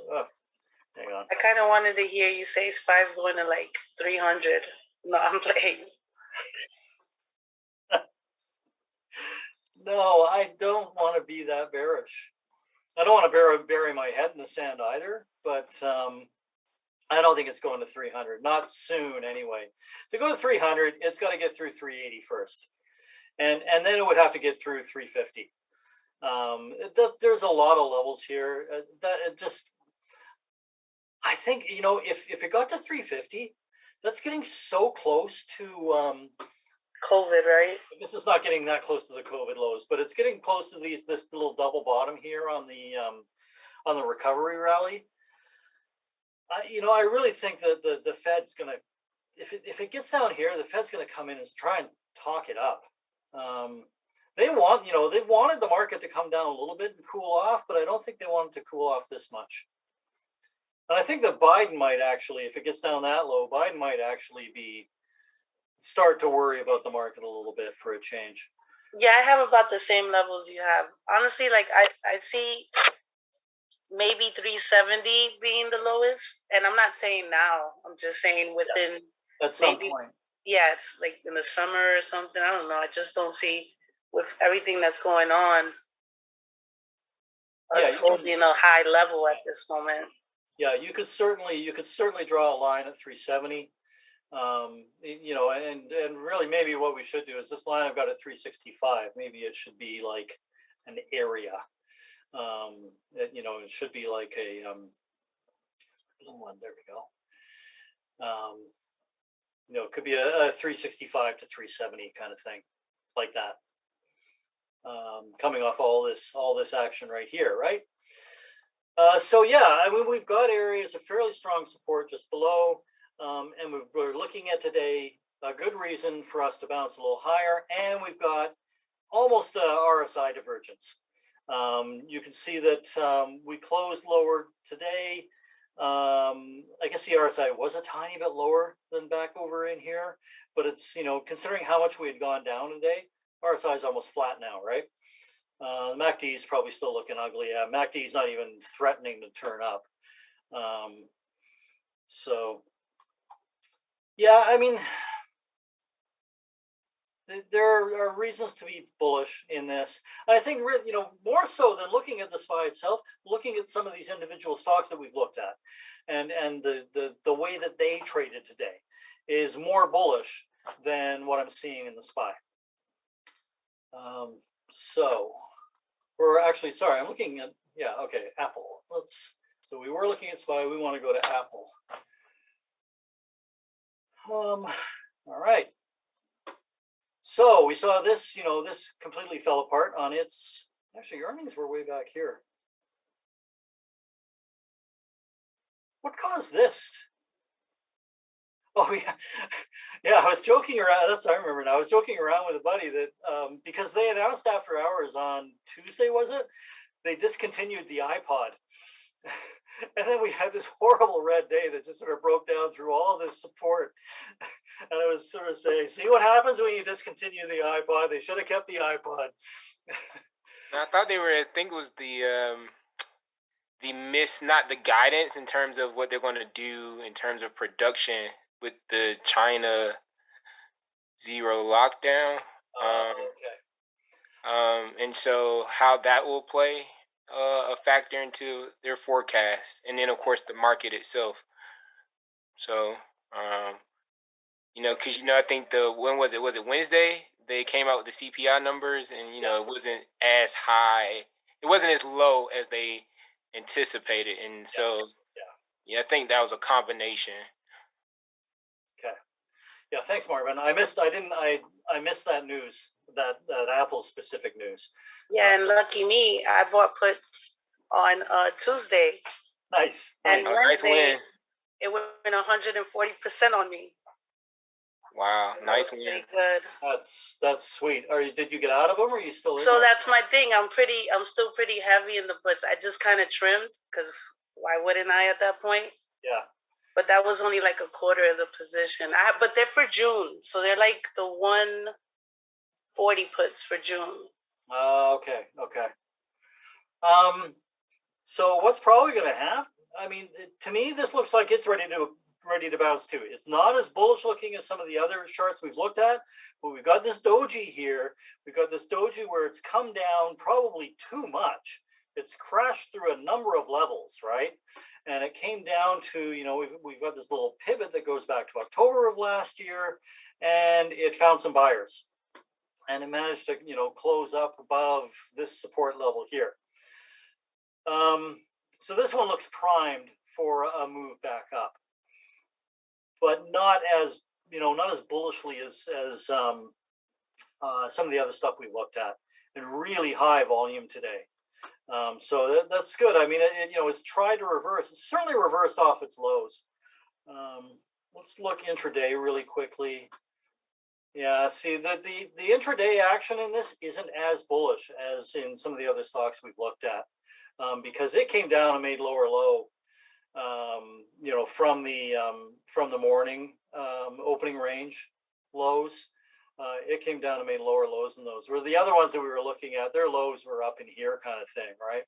Hang on. I kind of wanted to hear you say SPY's going to like 300. No, I'm playing. No, I don't want to be that bearish. I don't want to bury my head in the sand either, but I don't think it's going to 300. Not soon, anyway. To go to 300, it's got to get through 380 first, and then it would have to get through 350. There's a lot of levels here. I think if it got to 350, that's getting so close to COVID, right? This is not getting that close to the COVID lows, but it's getting close to this little double bottom here on the recovery rally. I really think that the Fed's gonna, if it gets down here, the Fed's gonna come in and try and talk it up. They've wanted the market to come down a little bit and cool off, but I don't think they want it to cool off this much. And I think that Biden might actually, if it gets down that low, Biden might actually start to worry about the market a little bit for a change. Yeah, I have about the same levels you have. Honestly, like I see maybe 370 being the lowest. And I'm not saying now. I'm just saying within at some point. Yeah, it's like in the summer or something. I don't know. I just don't see with everything that's going on us holding a high level at this moment. Yeah, you could certainly draw a line at 370. You know, and really maybe what we should do is this line I've got at 365. Maybe it should be like an area. You know, it should be like a little one. There we go. You know, it could be a 365 to 370 kind of thing, like that. Coming off all this action right here, right? So yeah, I mean, we've got areas of fairly strong support just below, and we're looking at today a good reason for us to bounce a little higher, and we've got almost a RSI divergence. You can see that we closed lower today. I guess the RSI was a tiny bit lower than back over in here, but it's, you know, considering how much we had gone down today, RSI is almost flat now, right? The MACD is probably still looking ugly. MACD is not even threatening to turn up. So, yeah, I mean, there are reasons to be bullish in this. And I think, you know, more so than looking at the SPY itself, looking at some of these individual stocks that we've looked at, and the way that they traded today is more bullish than what I'm seeing in the SPY. So we're actually, sorry, I'm looking at, yeah, okay, Apple. So we were looking at SPY, we want to go to Apple. All right. So we saw this, you know, this completely fell apart on its, actually earnings were way back here. What caused this? Oh yeah, yeah. I was joking around. That's, I remember now. I was joking around with a buddy that because they announced after hours on Tuesday, was it? They discontinued the iPod, and then we had this horrible red day that just sort of broke down through all this support. And I was sort of saying, "See what happens when you discontinue the iPod? They should have kept the iPod." I thought they were. I think it was the miss, not the guidance in terms of what they're going to do in terms of production with the China zero lockdown. Okay. And so how that will play a factor into their forecast, and then of course the market itself. So, you know, because, you know, I think when was it? Was it Wednesday? They came out with the CPI numbers, and, you know, it wasn't as high. It wasn't as low as they anticipated, and so yeah, I think that was a combination. Okay. Yeah, thanks, Marvin. I missed that news, that Apple specific news. Yeah, and lucky me, I bought puts on Tuesday. Nice. And nice Wednesday, win. it went 140% on me. Wow, nice win. Pretty good. That's sweet. Did you get out of them, or are you still in? So that's my thing. I'm still pretty heavy in the puts. I just kind of trimmed, because why wouldn't I at that point? Yeah. But that was only like a quarter of the position. But they're for June, so they're like the 140 puts for June. Okay. So what's probably going to happen? I mean, to me, this looks like it's ready to bounce too. It's not as bullish looking as some of the other charts we've looked at, but we've got this doji here. We've got this doji where it's come down probably too much. It's crashed through a number of levels, right? And it came down to, you know, we've got this little pivot that goes back to October of last year, and it found some buyers, and it managed to, you know, close up above this support level here. So this one looks primed for a move back up, but not as, you know, not as bullishly as some of the other stuff we looked at, and really high volume today. So that's good. I mean, you know, it's tried to reverse. It's certainly reversed off its lows. Let's look intraday really quickly. Yeah, see, the intraday action in this isn't as bullish as in some of the other stocks we've looked at, because it came down and made lower low, you know, from the morning opening range lows. It came down and made lower lows than those. Where the other ones that we were looking at, their lows were up in here kind of thing, right?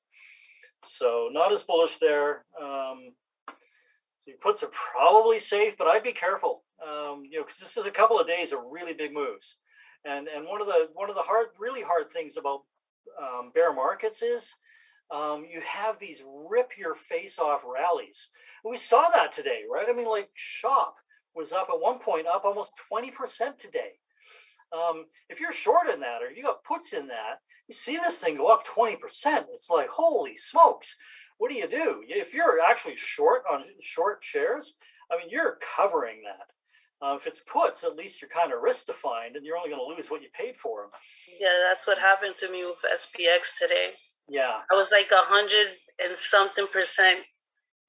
So not as bullish there. So your puts are probably safe, but I'd be careful, you know, because this is a couple of days of really big moves. And one of the really hard things about bear markets is you have these rip your face off rallies. And we saw that today, right? I mean, like Shop was up at one point, up almost 20% today. If you're short in that, or you got puts in that, you see this thing go up 20%. It's like, holy smokes, what do you do? If you're actually short on short shares, I mean, you're covering that. If it's puts, at least you're kind of risk defined, and you're only going to lose what you paid for them. Yeah, that's what happened to me with SPX today. Yeah. I was like 100 and something percent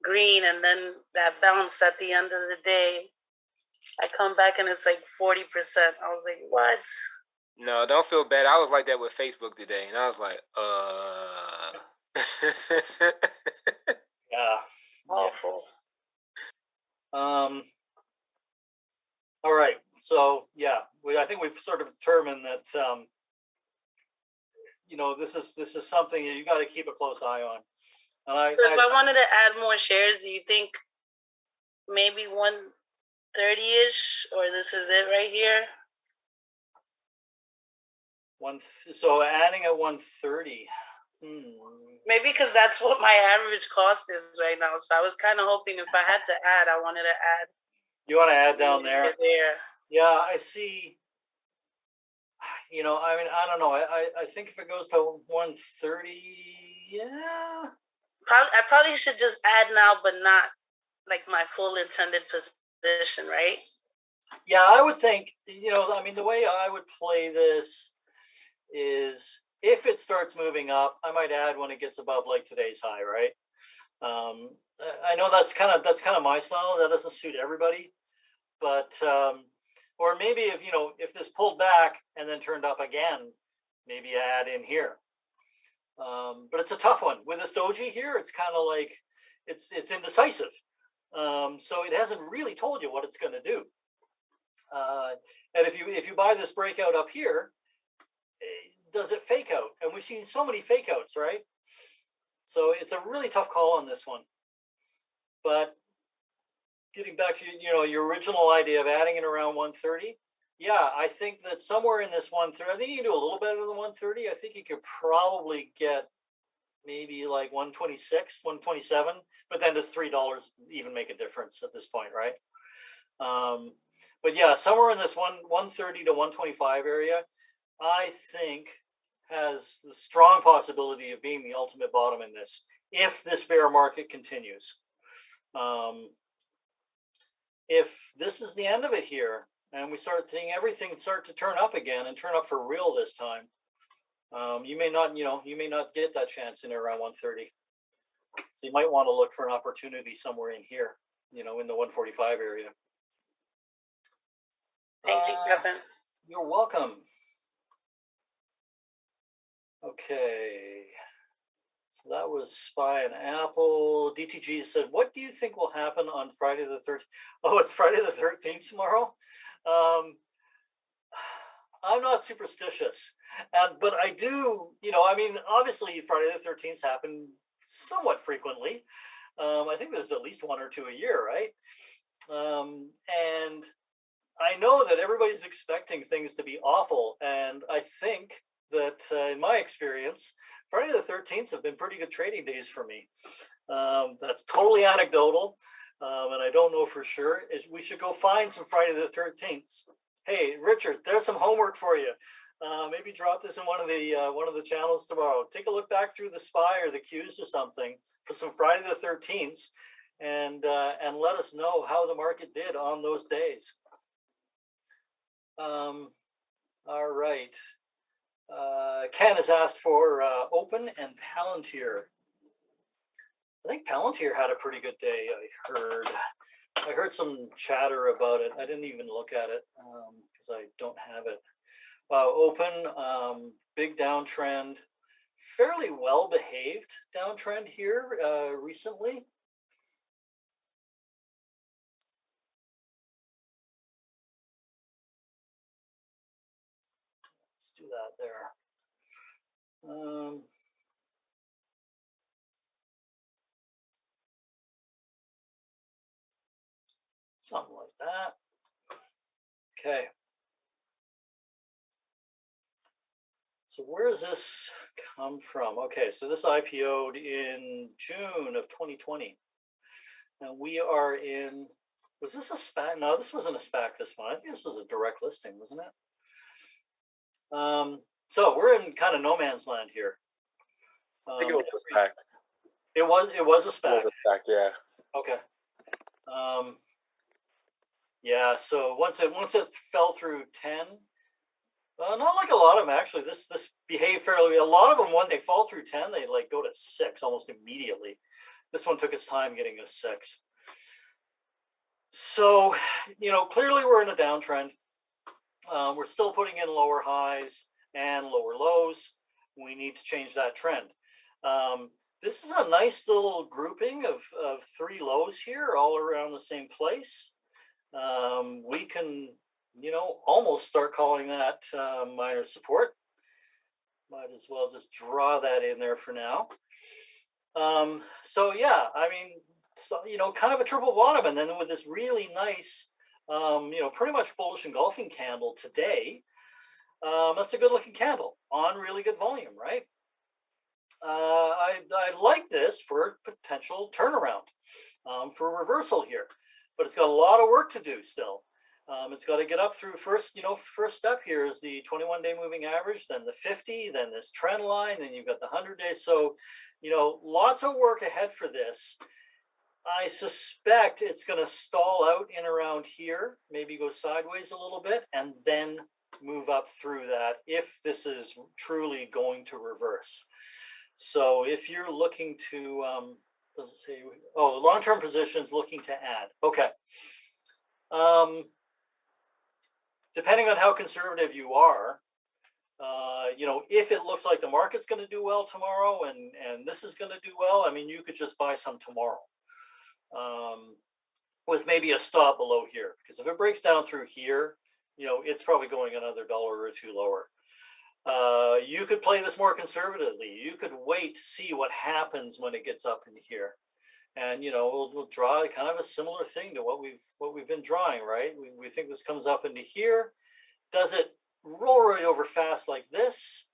green, and then that bounce at the end of the day. I come back and it's like 40%. I was like, what? No, don't feel bad. I was like that with Facebook today, and I was like, Yeah. Awful. All right. So yeah, I think we've sort of determined that you know, this is something you got to keep a close eye on. And so if I wanted to add more shares, do you think maybe 130-ish, or this is it right here? So adding at 130. Maybe because that's what my average cost is right now. So I was kind of hoping if I had to add, I wanted to add. You want to add down there? There. Yeah, I see. You know, I mean, I don't know. I think if it goes to 130, yeah. I probably should just add now, but not like my full intended position, right? Yeah, I would think, you know, I mean, the way I would play this is if it starts moving up, I might add when it gets above like today's high, right? I know that's kind of my style. That doesn't suit everybody, but or maybe if, you know, if this pulled back and then turned up again, maybe add in here. But it's a tough one with this doji here. It's kind of like it's indecisive. So it hasn't really told you what it's going to do. And if you buy this breakout up here, does it fake out? And we've seen so many fake outs, right? So it's a really tough call on this one. But getting back to, you know, your original idea of adding it around 130, yeah, I think that somewhere in this 130, I think you can do a little better than 130. I think you could probably get maybe like 126, 127, but then does $3 even make a difference at this point, right? But yeah, somewhere in this 130 to 125 area, I think has the strong possibility of being the ultimate bottom in this, if this bear market continues. If this is the end of it here, and we start seeing everything start to turn up again and turn up for real this time, you may not get that chance in around 130. So you might want to look for an opportunity somewhere in here, you know, in the 145 area. Thank you, Kevin. You're welcome. Okay. So that was SPY and Apple. DTG said, what do you think will happen on Friday the 13th? Oh, it's Friday the 13th tomorrow? I'm not superstitious. But I do, you know, I mean, obviously Friday the 13th happen somewhat frequently. I think there's at least one or two a year, right? And I know that everybody's expecting things to be awful. And I think that in my experience, Friday the 13th have been pretty good trading days for me. That's totally anecdotal. And I don't know for sure. We should go find some Friday the 13th. Hey, Richard, there's some homework for you. Maybe drop this in one of the channels tomorrow. Take a look back through the SPY or the Qs or something for some Friday the 13th, and let us know how the market did on those days. All right. Ken has asked for Open and Palantir. I think Palantir had a pretty good day. I heard some chatter about it. I didn't even look at it because I don't have it. Open, big downtrend, fairly well behaved downtrend here recently. Let's do that there. Something like that. Okay. So where does this come from? Okay, so this IPO'd in June of 2020. And we are in Was this a SPAC? No, this wasn't a SPAC, this one. I think this was a direct listing, wasn't it? So we're in kind of no man's land here. I think it was a SPAC. It was a It was SPAC. a SPAC, yeah. Okay. Yeah, so once it fell through 10, not like a lot of them actually. This behaved fairly. A lot of them, when they fall through 10, they like go to 6 almost immediately. This one took its time getting to 6. So, you know, clearly we're in a downtrend. We're still putting in lower highs and lower lows. We need to change that trend. This is a nice little grouping of 3 lows here, all around the same place. We can, you know, almost start calling that minor support. Might as well just draw that in there for now. So yeah, I mean, so, you know, kind of a triple bottom, and then with this really nice, you know, pretty much bullish engulfing candle today. That's a good looking candle on really good volume, right? I like this for potential turnaround, for reversal here, but it's got a lot of work to do still. It's got to get up through first, you know, first step here is the 21-day moving average, then the 50, then this trend line, then you've got the 100 days. So, you know, lots of work ahead for this. I suspect it's going to stall out in around here, maybe go sideways a little bit, and then move up through that if this is truly going to reverse. So if you're looking to, does it say, oh, long-term positions looking to add. Okay. Depending on how conservative you are, you know, if it looks like the market's going to do well tomorrow and this is going to do well, I mean, you could just buy some tomorrow with maybe a stop below here, because if it breaks down through here, you know, it's probably going another $1 or 2 lower. You could play this more conservatively. You could wait to see what happens when it gets up in here. And, you know, we'll draw kind of a similar thing to what we've been drawing, right? We think this comes up into here. Does it roll right over fast like this?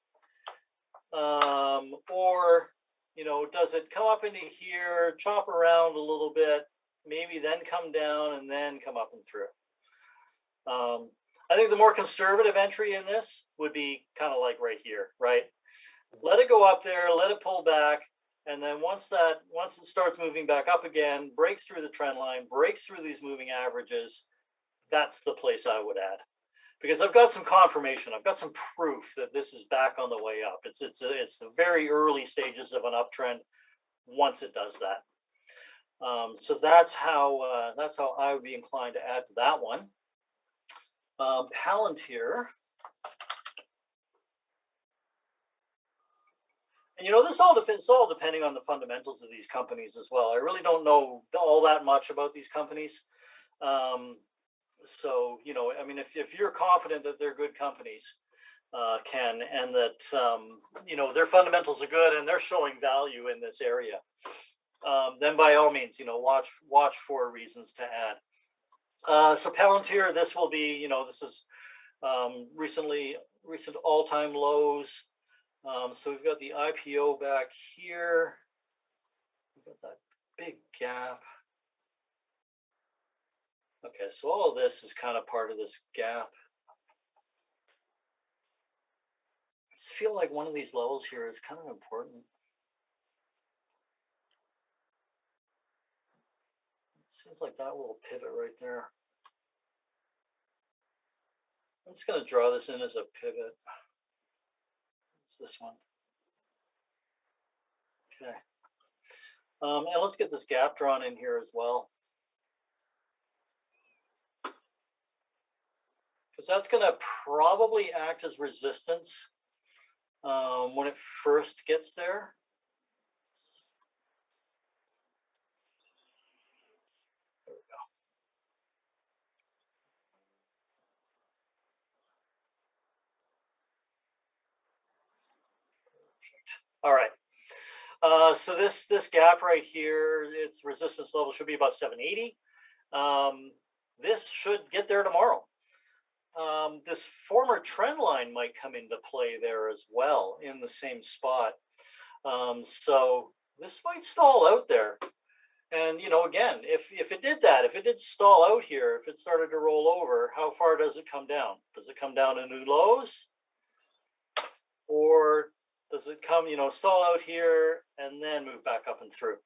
Or, you know, does it come up into here, chop around a little bit, maybe then come down and then come up and through? I think the more conservative entry in this would be kind of like right here, right? Let it go up there, let it pull back. And then once it starts moving back up again, breaks through the trend line, breaks through these moving averages, that's the place I would add. Because I've got some confirmation, I've got some proof that this is back on the way up. It's the very early stages of an uptrend once it does that. So that's how I would be inclined to add to that one. Palantir. And, you know, this all depends, it's all depending on the fundamentals of these companies as well. I really don't know all that much about these companies. So, you know, I mean, if you're confident that they're good companies, Ken, and that, you know, their fundamentals are good and they're showing value in this area, then by all means, you know, watch for reasons to add. So Palantir, this will be, you know, this is recent all-time lows. So we've got the IPO back here. We've got that big gap. Okay, so all of this is kind of part of this gap. I just feel like one of these levels here is kind of important. It seems like that little pivot right there. I'm just going to draw this in as a pivot. It's this one. Okay. And let's get this gap drawn in here as well. Because that's going to probably act as resistance when it first gets there. There we go. Perfect. All right. So this gap right here, its resistance level should be about 780. This should get there tomorrow. This former trend line might come into play there as well in the same spot. So this might stall out there. And, again, if it did that, if it did stall out here, if it started to roll over, how far does it come down? Does it come down to new lows? Or does it come, stall out here and then move back up and through?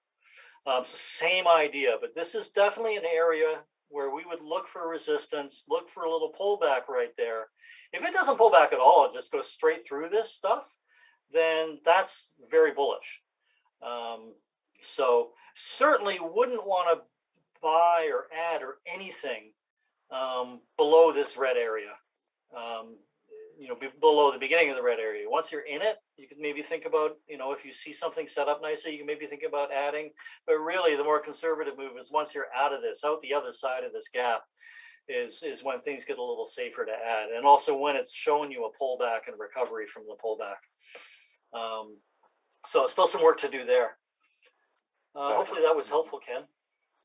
So same idea, but this is definitely an area where we would look for resistance, look for a little pullback right there. If it doesn't pull back at all, it just goes straight through this stuff, then that's very bullish. So certainly wouldn't want to buy or add or anything below this red area, below the beginning of the red area. Once you're in it, you can maybe think about, if you see something set up nicely, you can maybe think about adding. But really, the more conservative move is once you're out of this, out the other side of this gap, is when things get a little safer to add. And also when it's showing you a pullback and recovery from the pullback. So still some work to do there. Hopefully that was helpful, Ken.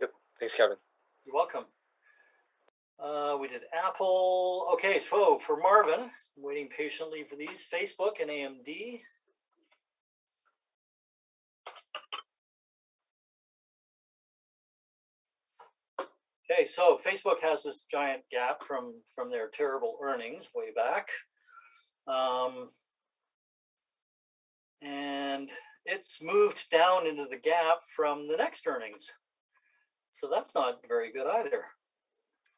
Yep. Thanks, Kevin. You're welcome. We did Apple. Okay, so for Marvin, waiting patiently for these, Facebook and AMD. Okay, so Facebook has this giant gap from their terrible earnings way back. And it's moved down into the gap from the next earnings. So that's not very good either.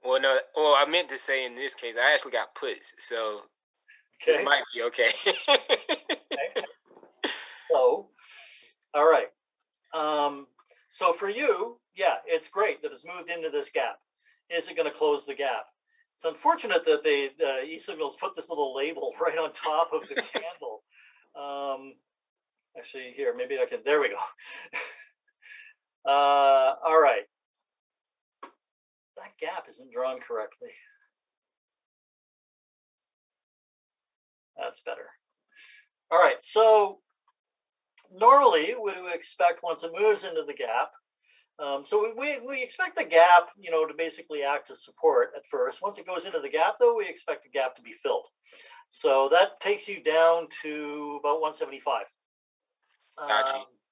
Well, no. Well, I meant to say in this case, I actually got puts, so Okay. this might be okay. Okay. So, all right. So for you, yeah, it's great that it's moved into this gap. Is it going to close the gap? It's unfortunate that eSignals put this little label right on top of the candle. Actually, here, maybe I can. There we go. All right. That gap isn't drawn correctly. That's better. All right, so normally what do we expect once it moves into the gap? So we expect the gap, to basically act as support at first. Once it goes into the gap, though, we expect the gap to be filled. So that takes you down to about 175.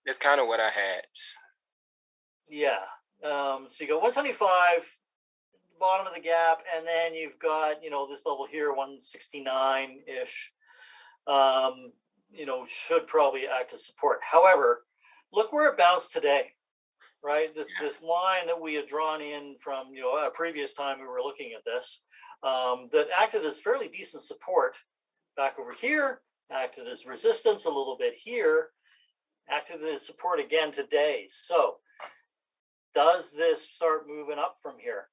That's kind of what I had. Yeah. So you go 175, the bottom of the gap, and then you've got, this level here, 169-ish. Should probably act as support. However, look where it bounced today, right? This line that we had drawn in from, a previous time we were looking at this, that acted as fairly decent support back over here, acted as resistance a little bit here, acted as support again today. So does this start moving up from here?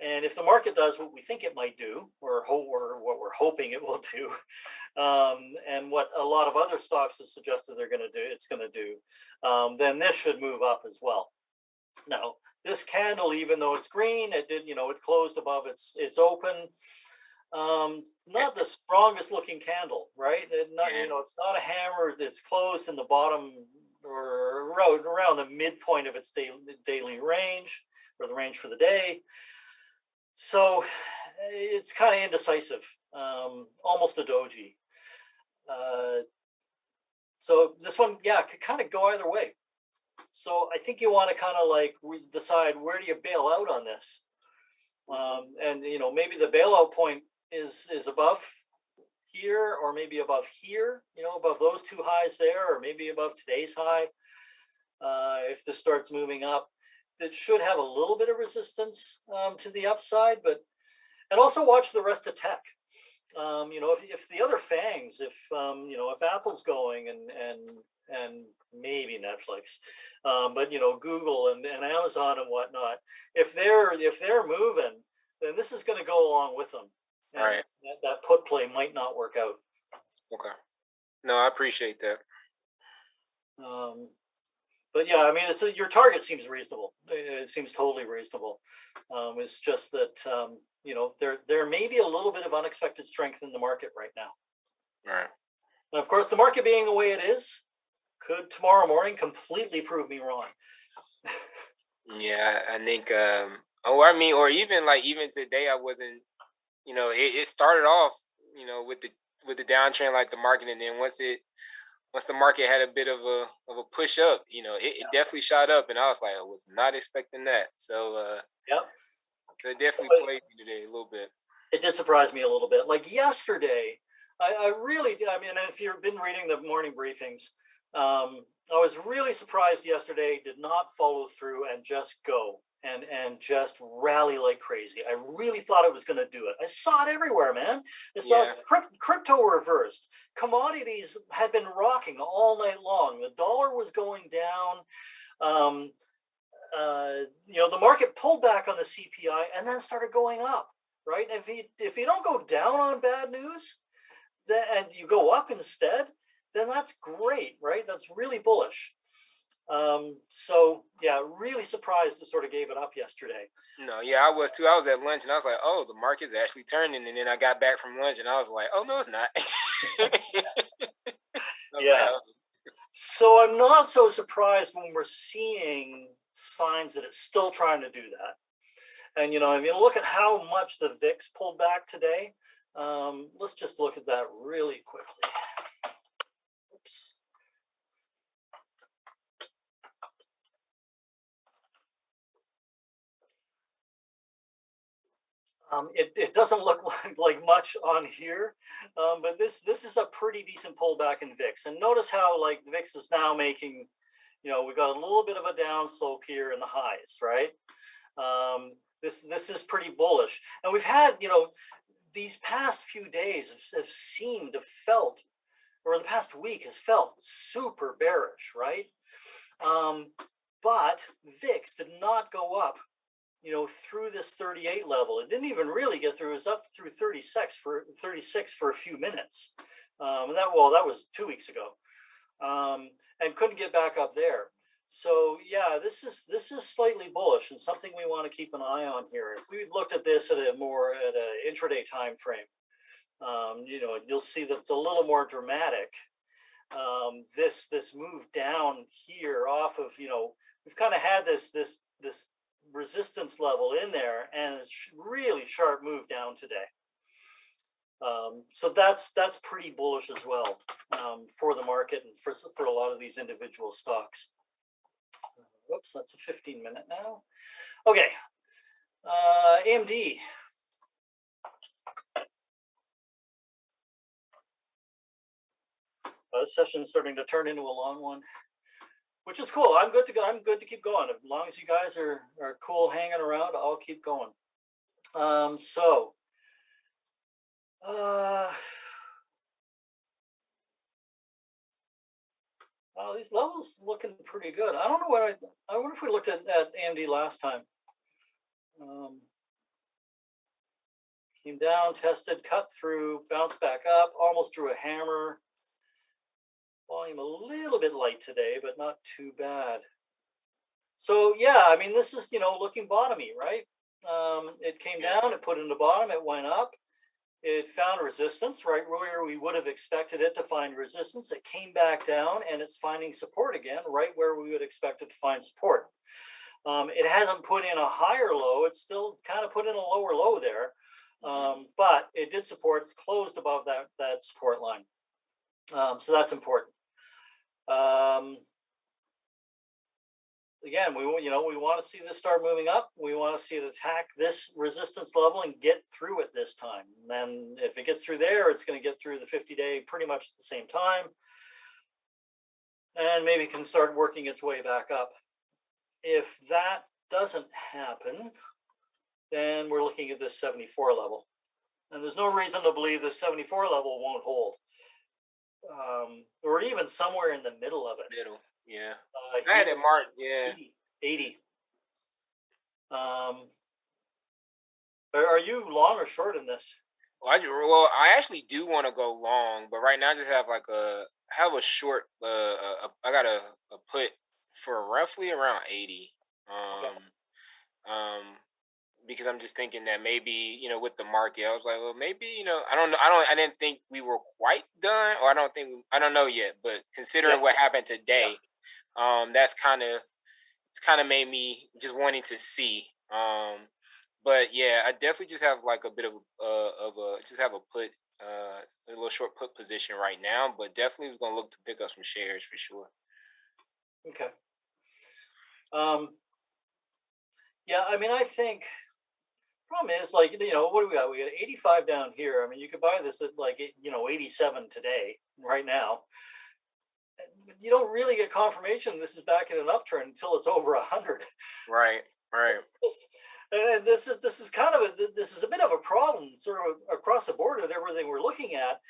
And if the market does what we think it might do, or what we're hoping it will do, and what a lot of other stocks have suggested it's going to do, then this should move up as well. Now, this candle, even though it's green, it did, it closed above its open. It's not the strongest looking candle, right? It's not a hammer. It's closed in the bottom or around the midpoint of its daily range, or the range for the day. So it's kind of indecisive, almost a doji. So this one, could kind of go either way. So I think you want to kind of decide, where do you bail out on this? And maybe the bailout point is above here, or maybe above here, above those two highs there, or maybe above today's high. If this starts moving up, that should have a little bit of resistance to the upside, and also watch the rest of tech. If the other fangs, if Apple's going and maybe Netflix, but Google and Amazon and whatnot, if they're moving, then this is going to go along with them. And right. That put play might not work out. Okay. No, I appreciate that. But yeah, I mean, your target seems reasonable. It seems totally reasonable. It's just that there may be a little bit of unexpected strength in the market right now. All right. And of course, the market being the way it is, could tomorrow morning completely prove me wrong. Yeah, I think. Or even today, I wasn't. It started off, with the downtrend, like the market, and then once it once the market had a bit of a push up, it definitely shot up, and I was like, I was not expecting that. So Yep. so it definitely played me today a little bit. It did surprise me a little bit. Like yesterday, I really did. I mean, if you've been reading the morning briefings, I was really surprised yesterday did not follow through and just go and just rally like crazy. I really thought it was going to do it. I saw it everywhere, man. I saw crypto reversed. Commodities had been rocking all night long. The dollar was going down. The market pulled back on the CPI and then started going up. Right? If you don't go down on bad news, then and you go up instead, then that's great, right? That's really bullish. So yeah, really surprised it sort of gave it up yesterday. No, yeah, I was too. I was at lunch and I was like, oh, the market's actually turning. And then I got back from lunch and I was like, oh no, it's not. Yeah. So I'm not so surprised when we're seeing signs that it's still trying to do that. And, I mean, look at how much the VIX pulled back today. Let's just look at that really quickly. Oops. It doesn't look like much on here, but this is a pretty decent pullback in VIX. And notice how the VIX is now making, we've got a little bit of a down slope here in the highs, right? This is pretty bullish, and we've had these past few days have seemed to felt, or the past week has felt super bearish, right? But VIX did not go up, through this 38 level. It didn't even really get through. It was up through 36 for a few minutes. That was 2 weeks ago, and couldn't get back up there. So yeah, this is slightly bullish and something we want to keep an eye on here. If we looked at this at an intraday time frame, you'll see that it's a little more dramatic. This move down here off of, we've kind of had this resistance level in there, and it's really sharp move down today. So that's pretty bullish as well, for the market and for a lot of these individual stocks. Whoops, that's a 15-minute now. Okay, AMD. This session's starting to turn into a long one, which is cool. I'm good to go. I'm good to keep going. As long as you guys are cool hanging around, I'll keep going. These levels looking pretty good. I don't know what I wonder if we looked at AMD last time. Came down, tested, cut through, bounced back up, almost drew a hammer. Volume a little bit light today, but not too bad. So yeah, I mean, this is, looking bottomy, right? It came down, it put in the bottom, it went up. It found resistance right where we would have expected it to find resistance. It came back down and it's finding support again, right where we would expect it to find support. It hasn't put in a higher low. It's still kind of put in a lower low there. But it did support. It's closed above that support line. So that's important. Again, we want to see this start moving up. We want to see it attack this resistance level and get through it this time. And then if it gets through there, it's going to get through the 50-day pretty much at the same time. And maybe can start working its way back up. If that doesn't happen, then we're looking at this 74 level. And there's no reason to believe this 74 level won't hold. Or even somewhere in the middle of it. Yeah. I had it marked, 80. Are you long or short in this? Well, I actually do want to go long, but right now I just have a short. I got a put for roughly around 80. Because I'm just thinking that maybe, with the market, I was like, well, maybe, I don't know. I didn't think we were quite done, or I don't know yet. But considering what happened today, it's kind of made me just wanting to see. But yeah, I definitely just have a bit of a put, little short put position right now, but definitely was gonna look to pick up some shares for sure. Okay. Yeah, I mean, I think problem is, like, what do we got? We got 85 down here. I mean, you could buy this at like 87 today, right now. You don't really get confirmation this is back in an uptrend until it's over 100. Right. And this is kind of this is a bit of a problem, sort of across the board at everything we're looking at.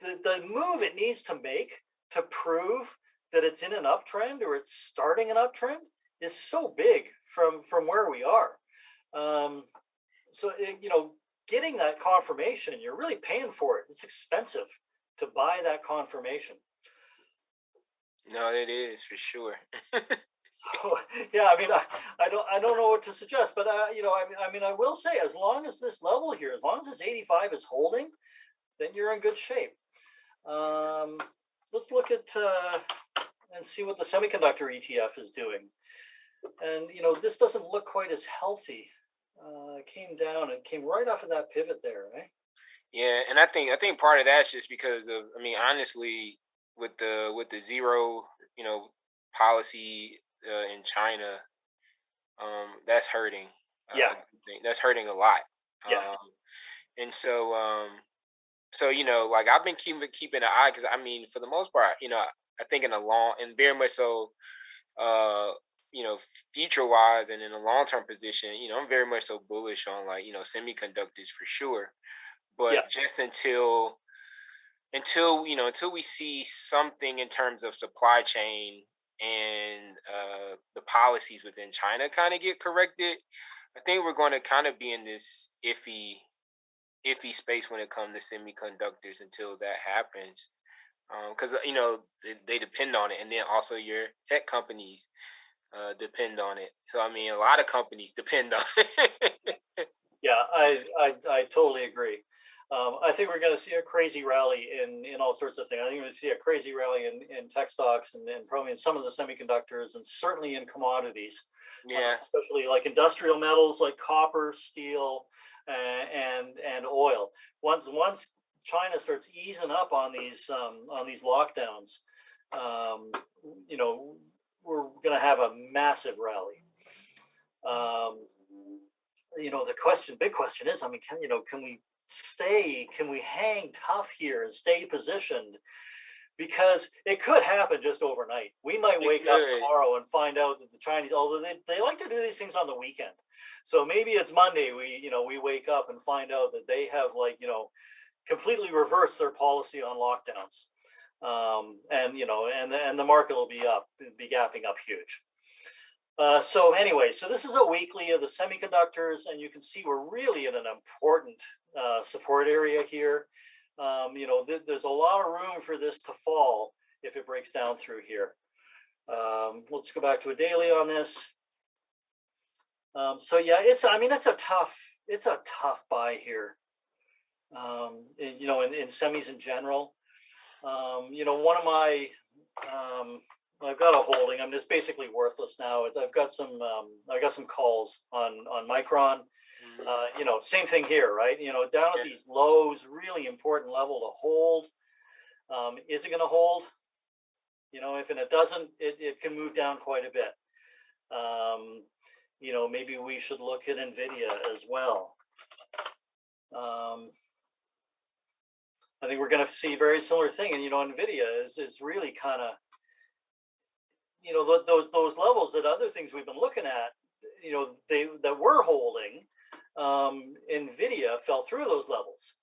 The move it needs to make to prove that it's in an uptrend or it's starting an uptrend is so big from where we are. So getting that confirmation, you're really paying for it. It's expensive to buy that confirmation. No, it is for sure. So, yeah, I mean, I don't know what to suggest, but I mean, I will say, as long as this level here, as long as this 85 is holding, then you're in good shape. Let's look at and see what the semiconductor ETF is doing. And this doesn't look quite as healthy. It came down. It came right off of that pivot there, right? Yeah, and I think part of that's just because of, I mean, honestly, with the zero, policy in China, that's hurting. Yeah. That's hurting a lot. Yeah. And so, like I've been keeping an eye, because I mean, for the most part, I think in a long and very much so, future wise and in a long term position, I'm very much so bullish on, like, semiconductors for sure. But just until we see something in terms of supply chain and the policies within China kind of get corrected, I think we're going to kind of be in this iffy space when it comes to semiconductors until that happens, because they depend on it, and then also your tech companies depend on it. So I mean, a lot of companies depend on it. Yeah, I totally agree. I think we're going to see a crazy rally in all sorts of things. I think we're going to see a crazy rally in tech stocks and probably in some of the semiconductors, and certainly in commodities. Yeah. Especially like industrial metals like copper, steel, and oil. Once China starts easing up on these lockdowns, we're going to have a massive rally. The big question is, I mean, can we hang tough here and stay positioned? Because it could happen just overnight. We might wake up tomorrow and find out that the Chinese, although they like to do these things on the weekend, so maybe it's Monday, we wake up and find out that they have completely reversed their policy on lockdowns, and the market will be gapping up huge. So anyway, so this is a weekly of the semiconductors, and you can see we're really in an important support area here. There's a lot of room for this to fall if it breaks down through here. Let's go back to a daily on this. So yeah, it's a tough buy here. In semis in general. One of my I've got a holding. I'm just basically worthless now. I've got some calls on Micron. Same thing here, right? Down at these lows, really important level to hold. Is it going to hold? If it doesn't, it can move down quite a bit. Maybe we should look at NVDA as well. I think we're going to see a very similar thing, and NVIDIA is really kind of, those levels that other things we've been looking at, that we're holding, NVIDIA fell through those levels,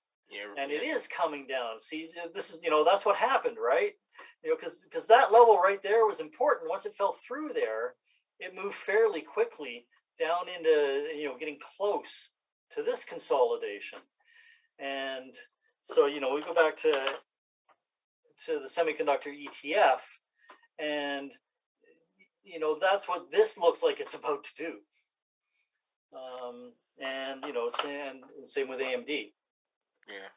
and it is coming down. See, this is, that's what happened, right? Because that level right there was important. Once it fell through there, it moved fairly quickly down into, getting close to this consolidation, and so, we go back to the semiconductor ETF, and, that's what this looks like it's about to do. And, same with AMD. Yeah.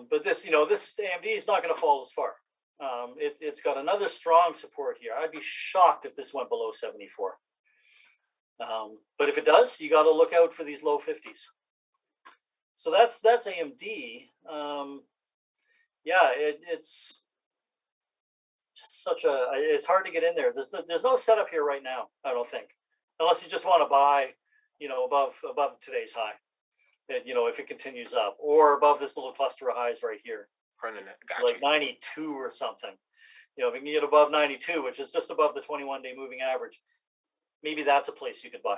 But this AMD is not going to fall as far. It's got another strong support here. I'd be shocked if this went below 74. But if it does, you got to look out for these low 50s. So that's AMD. yeah, it's just it's hard to get in there. There's no setup here right now, I don't think, unless you just want to buy, above today's high, if it continues up, or above this little cluster of highs right here, like 92 or something. If you can get above 92, which is just above the 21-day moving average, maybe that's a place you could buy.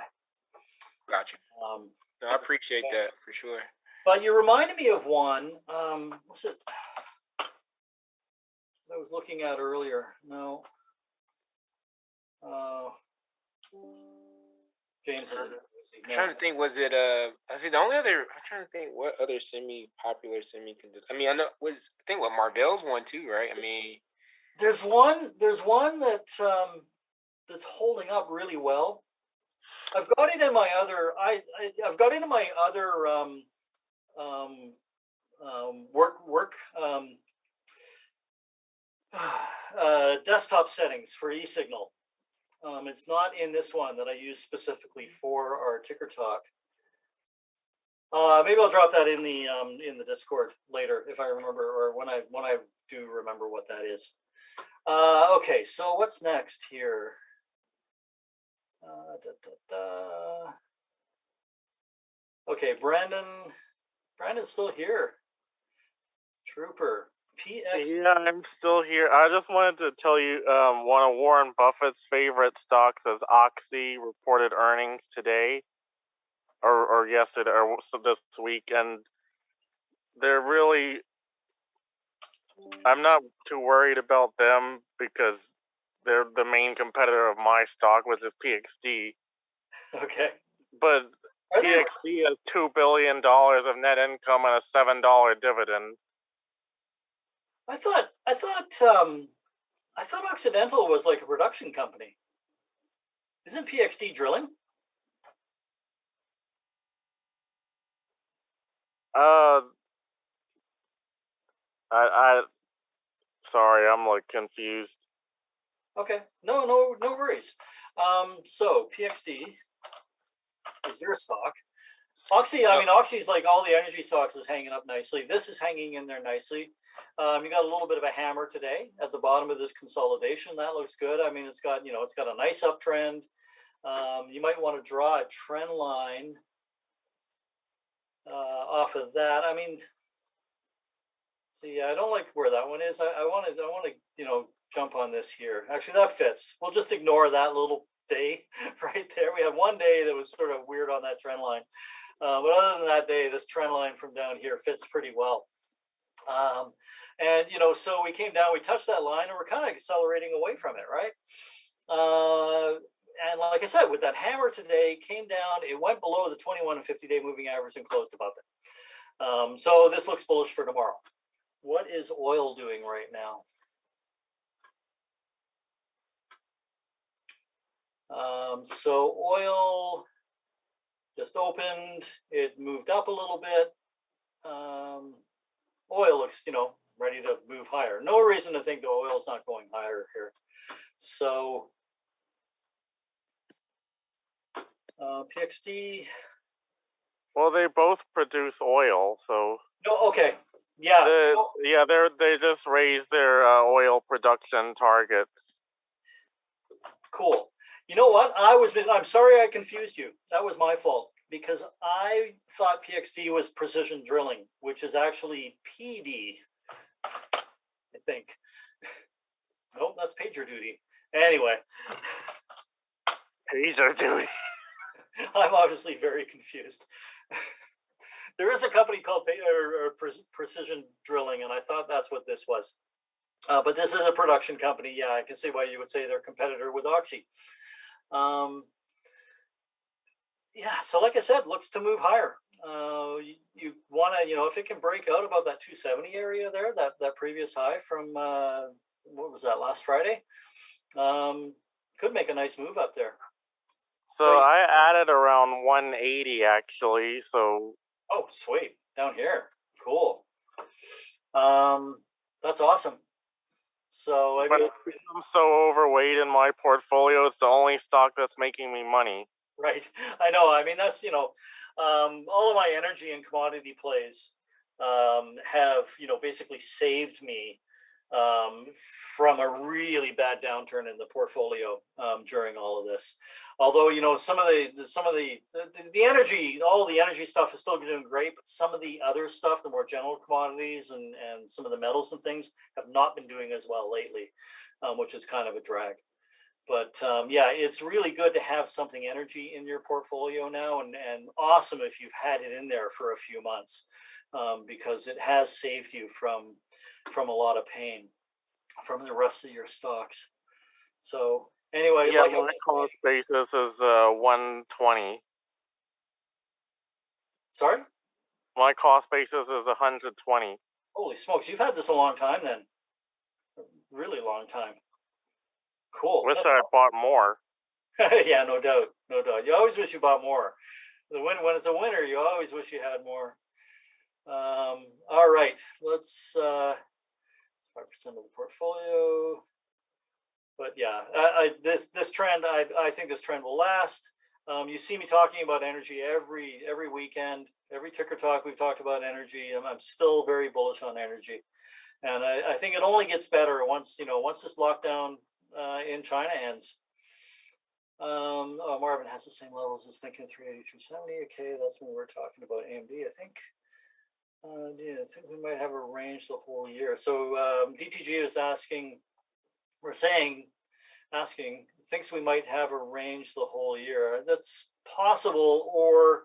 Gotcha. No, I appreciate that for sure. But you reminded me of one. What's it? I was looking at earlier. No. James is. I'm trying to think. Was it the only other? I'm trying to think what other popular semiconductor. I mean, I think what Marvell's one too, right? I mean, there's one that that's holding up really well. I've got it in my other. I've got it in my other work desktop settings for eSignal. It's not in this one that I use specifically for our ticker talk. Maybe I'll drop that in the Discord later if I remember, or when I do remember what that is. Okay, so what's next here? Okay, Brandon's still here. Trooper. PX. Yeah, I'm still here. I just wanted to tell you, one of Warren Buffett's favorite stocks is Oxy reported earnings today, or yesterday, or this week, and they're really. I'm not too worried about them because they're the main competitor of my stock, which is PXD. Okay. But PXD has $2 billion of net income and a $7 dividend. I thought Occidental was like a production company. Isn't PXD drilling? Sorry, I'm like confused. Okay, no worries. So PXD is your stock. Oxy, I mean, Oxy's like all the energy stocks is hanging up nicely. This is hanging in there nicely. You got a little bit of a hammer today at the bottom of this consolidation. That looks good. I mean, it's got a nice uptrend. You might want to draw a trend line off of that. I mean, see, I don't like where that one is. I want to jump on this here. Actually, that fits. We'll just ignore that little day right there. We had one day that was sort of weird on that trend line. But other than that day, this trend line from down here fits pretty well. And, so we came down, we touched that line, and we're kind of accelerating away from it, right? And like I said, with that hammer today, came down, it went below the 21 and 50-day moving average and closed above it. So this looks bullish for tomorrow. What is oil doing right now? So oil just opened, it moved up a little bit. Oil looks, ready to move higher. No reason to think the oil's not going higher here. So PXD. Well, they both produce oil, so. No, okay. Yeah. They just raised their oil production targets. Cool. You know what? I'm sorry I confused you. That was my fault, because I thought PXD was precision drilling, which is actually PD, I think. Nope, that's pager duty. Anyway. Pager duty. I'm obviously very confused. There is a company called Precision Drilling, and I thought that's what this was. But this is a production company. Yeah, I can see why you would say they're a competitor with Oxy. Yeah, so like I said, looks to move higher. You want to, if it can break out above that 270 area there, that previous high from, what was that, last Friday? Could make a nice move up there. So I added around 180 actually, so. Oh, sweet. Down here. Cool. That's awesome. So I'm so overweight in my portfolio. It's the only stock that's making me money. Right. I know. I mean, that's, all of my energy and commodity plays have, basically saved me from a really bad downturn in the portfolio during all of this. Although, some of the energy, all the energy stuff is still doing great, but some of the other stuff, the more general commodities and some of the metals and things have not been doing as well lately, which is kind of a drag. But yeah, it's really good to have something energy in your portfolio now, and awesome if you've had it in there for a few months, because it has saved you from a lot of pain from the rest of your stocks. So anyway, yeah, my cost basis is 120. Sorry? My cost basis is 120. Holy smokes, you've had this a long time then. A really long time. Cool. Wish I bought more. Yeah, no doubt. No doubt. You always wish you bought more. When it's a winner, you always wish you had more. All right, let's 5% of the portfolio. But yeah, this trend, I think this trend will last. You see me talking about energy every weekend, every ticker talk we've talked about energy. I'm still very bullish on energy, and I think it only gets better once this lockdown in China ends. Marvin has the same levels. Was thinking 380, 370. Okay, that's when we're talking about AMD. I think. Yeah, I think we might have a range the whole year. So DTG is asking, thinks we might have a range the whole year. That's possible, or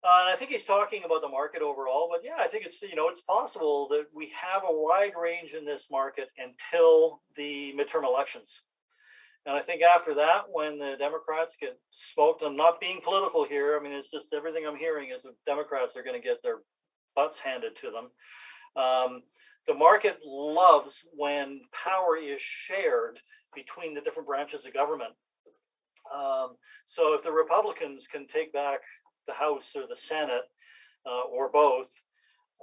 I think he's talking about the market overall. But yeah, I think it's it's possible that we have a wide range in this market until the midterm elections. And I think after that, when the Democrats get smoked, I'm not being political here. I mean, it's just everything I'm hearing is the Democrats are going to get their butts handed to them. The market loves when power is shared between the different branches of government. So if the Republicans can take back the House or the Senate or both,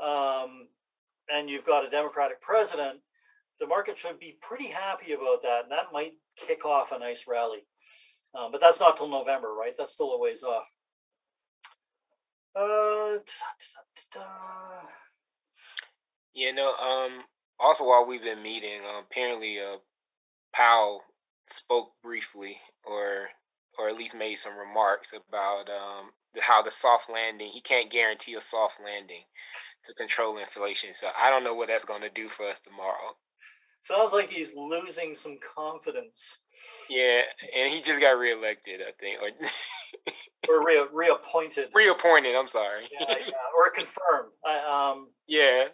and you've got a Democratic president, the market should be pretty happy about that, and that might kick off a nice rally. But that's not till November, right? That's still a ways off. Also while we've been meeting, apparently Powell spoke briefly or at least made some remarks about how the soft landing, he can't guarantee a soft landing to control inflation. So I don't know what that's going to do for us tomorrow. Sounds like he's losing some confidence. Yeah, and he just got reelected, I think, or reappointed. Reappointed. I'm sorry. Yeah, or confirmed. Yeah.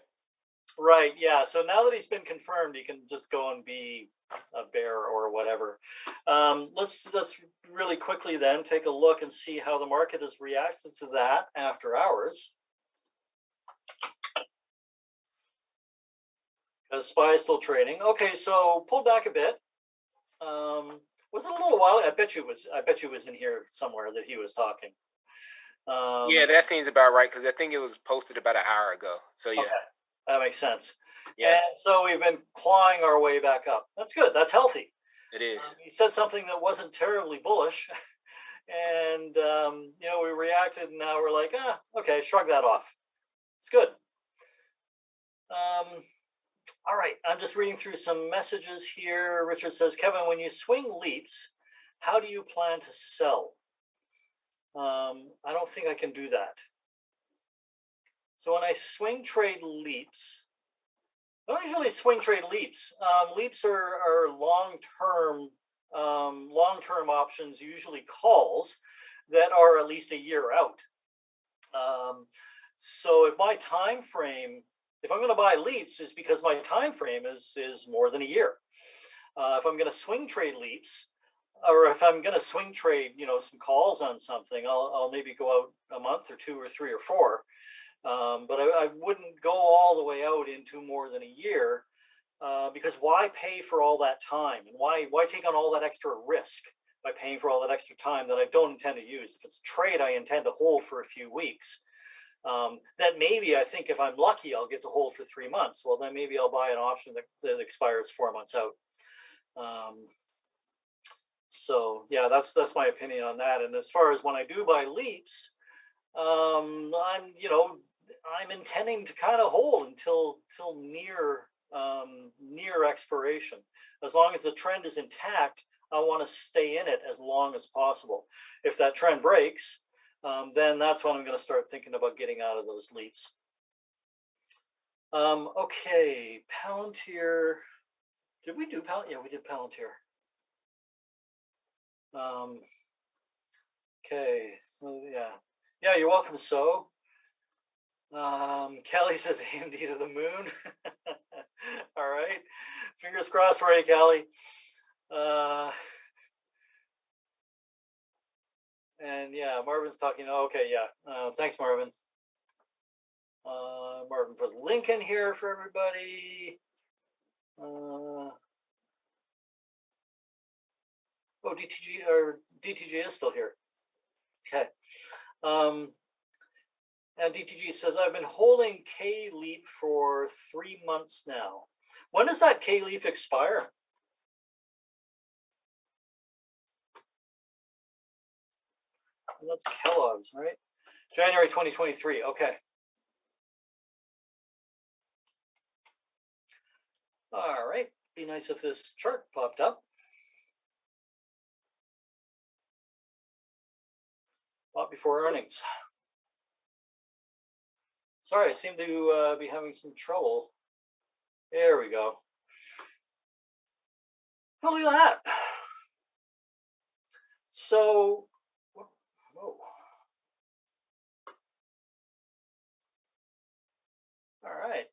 Right. Yeah. So now that he's been confirmed, he can just go and be a bear or whatever. Let's really quickly then take a look and see how the market has reacted to that after hours. SPY is still trading. Okay, so pulled back a bit. Was it a little while? I bet you was in here somewhere that he was talking. Yeah, that seems about right, because I think it was posted about an hour ago. So yeah, okay, that makes sense. Yeah. And so we've been clawing our way back up. That's good. That's healthy. It is. He said something that wasn't terribly bullish, and we reacted, and now we're like, okay, shrug that off. It's good. All right, I'm just reading through some messages here. Richard says, Kevin, when you swing leaps, how do you plan to sell? I don't think I can do that. So when I swing trade leaps, I don't usually swing trade leaps. Leaps are long-term options, usually calls that are at least a year out. So if my time frame, if I'm going to buy leaps, is because my time frame is more than a year. If I'm going to swing trade leaps, or if I'm going to swing trade, some calls on something, I'll maybe go out a month or two or three or four. But I wouldn't go all the way out into more than a year, because why pay for all that time, and why take on all that extra risk by paying for all that extra time that I don't intend to use? If it's a trade I intend to hold for a few weeks, that maybe I think if I'm lucky I'll get to hold for 3 months. Well, then maybe I'll buy an option that expires 4 months out. So yeah, that's my opinion on that. And as far as when I do buy leaps, I'm I'm intending to kind of hold until near near expiration. As long as the trend is intact, I want to stay in it as long as possible. If that trend breaks, then that's when I'm going to start thinking about getting out of those leaps. Okay, Palantir. Did we do Palantir? Yeah, we did Palantir. Okay, so yeah, you're welcome. So, Kelly says AMD to the moon. All right, fingers crossed for you, Kelly. And yeah, Marvin's talking. Okay, yeah. Thanks, Marvin. Marvin put a link in here for everybody. Oh, DTG is still here. Okay. And DTG says, I've been holding K-Leap for 3 months now. When does that K-Leap expire? That's Kellogg's, right? January 2023. Okay. All right. Be nice if this chart popped up. Bought before earnings. Sorry, I seem to be having some trouble. There we go. Oh, look at that. So, whoa. All right.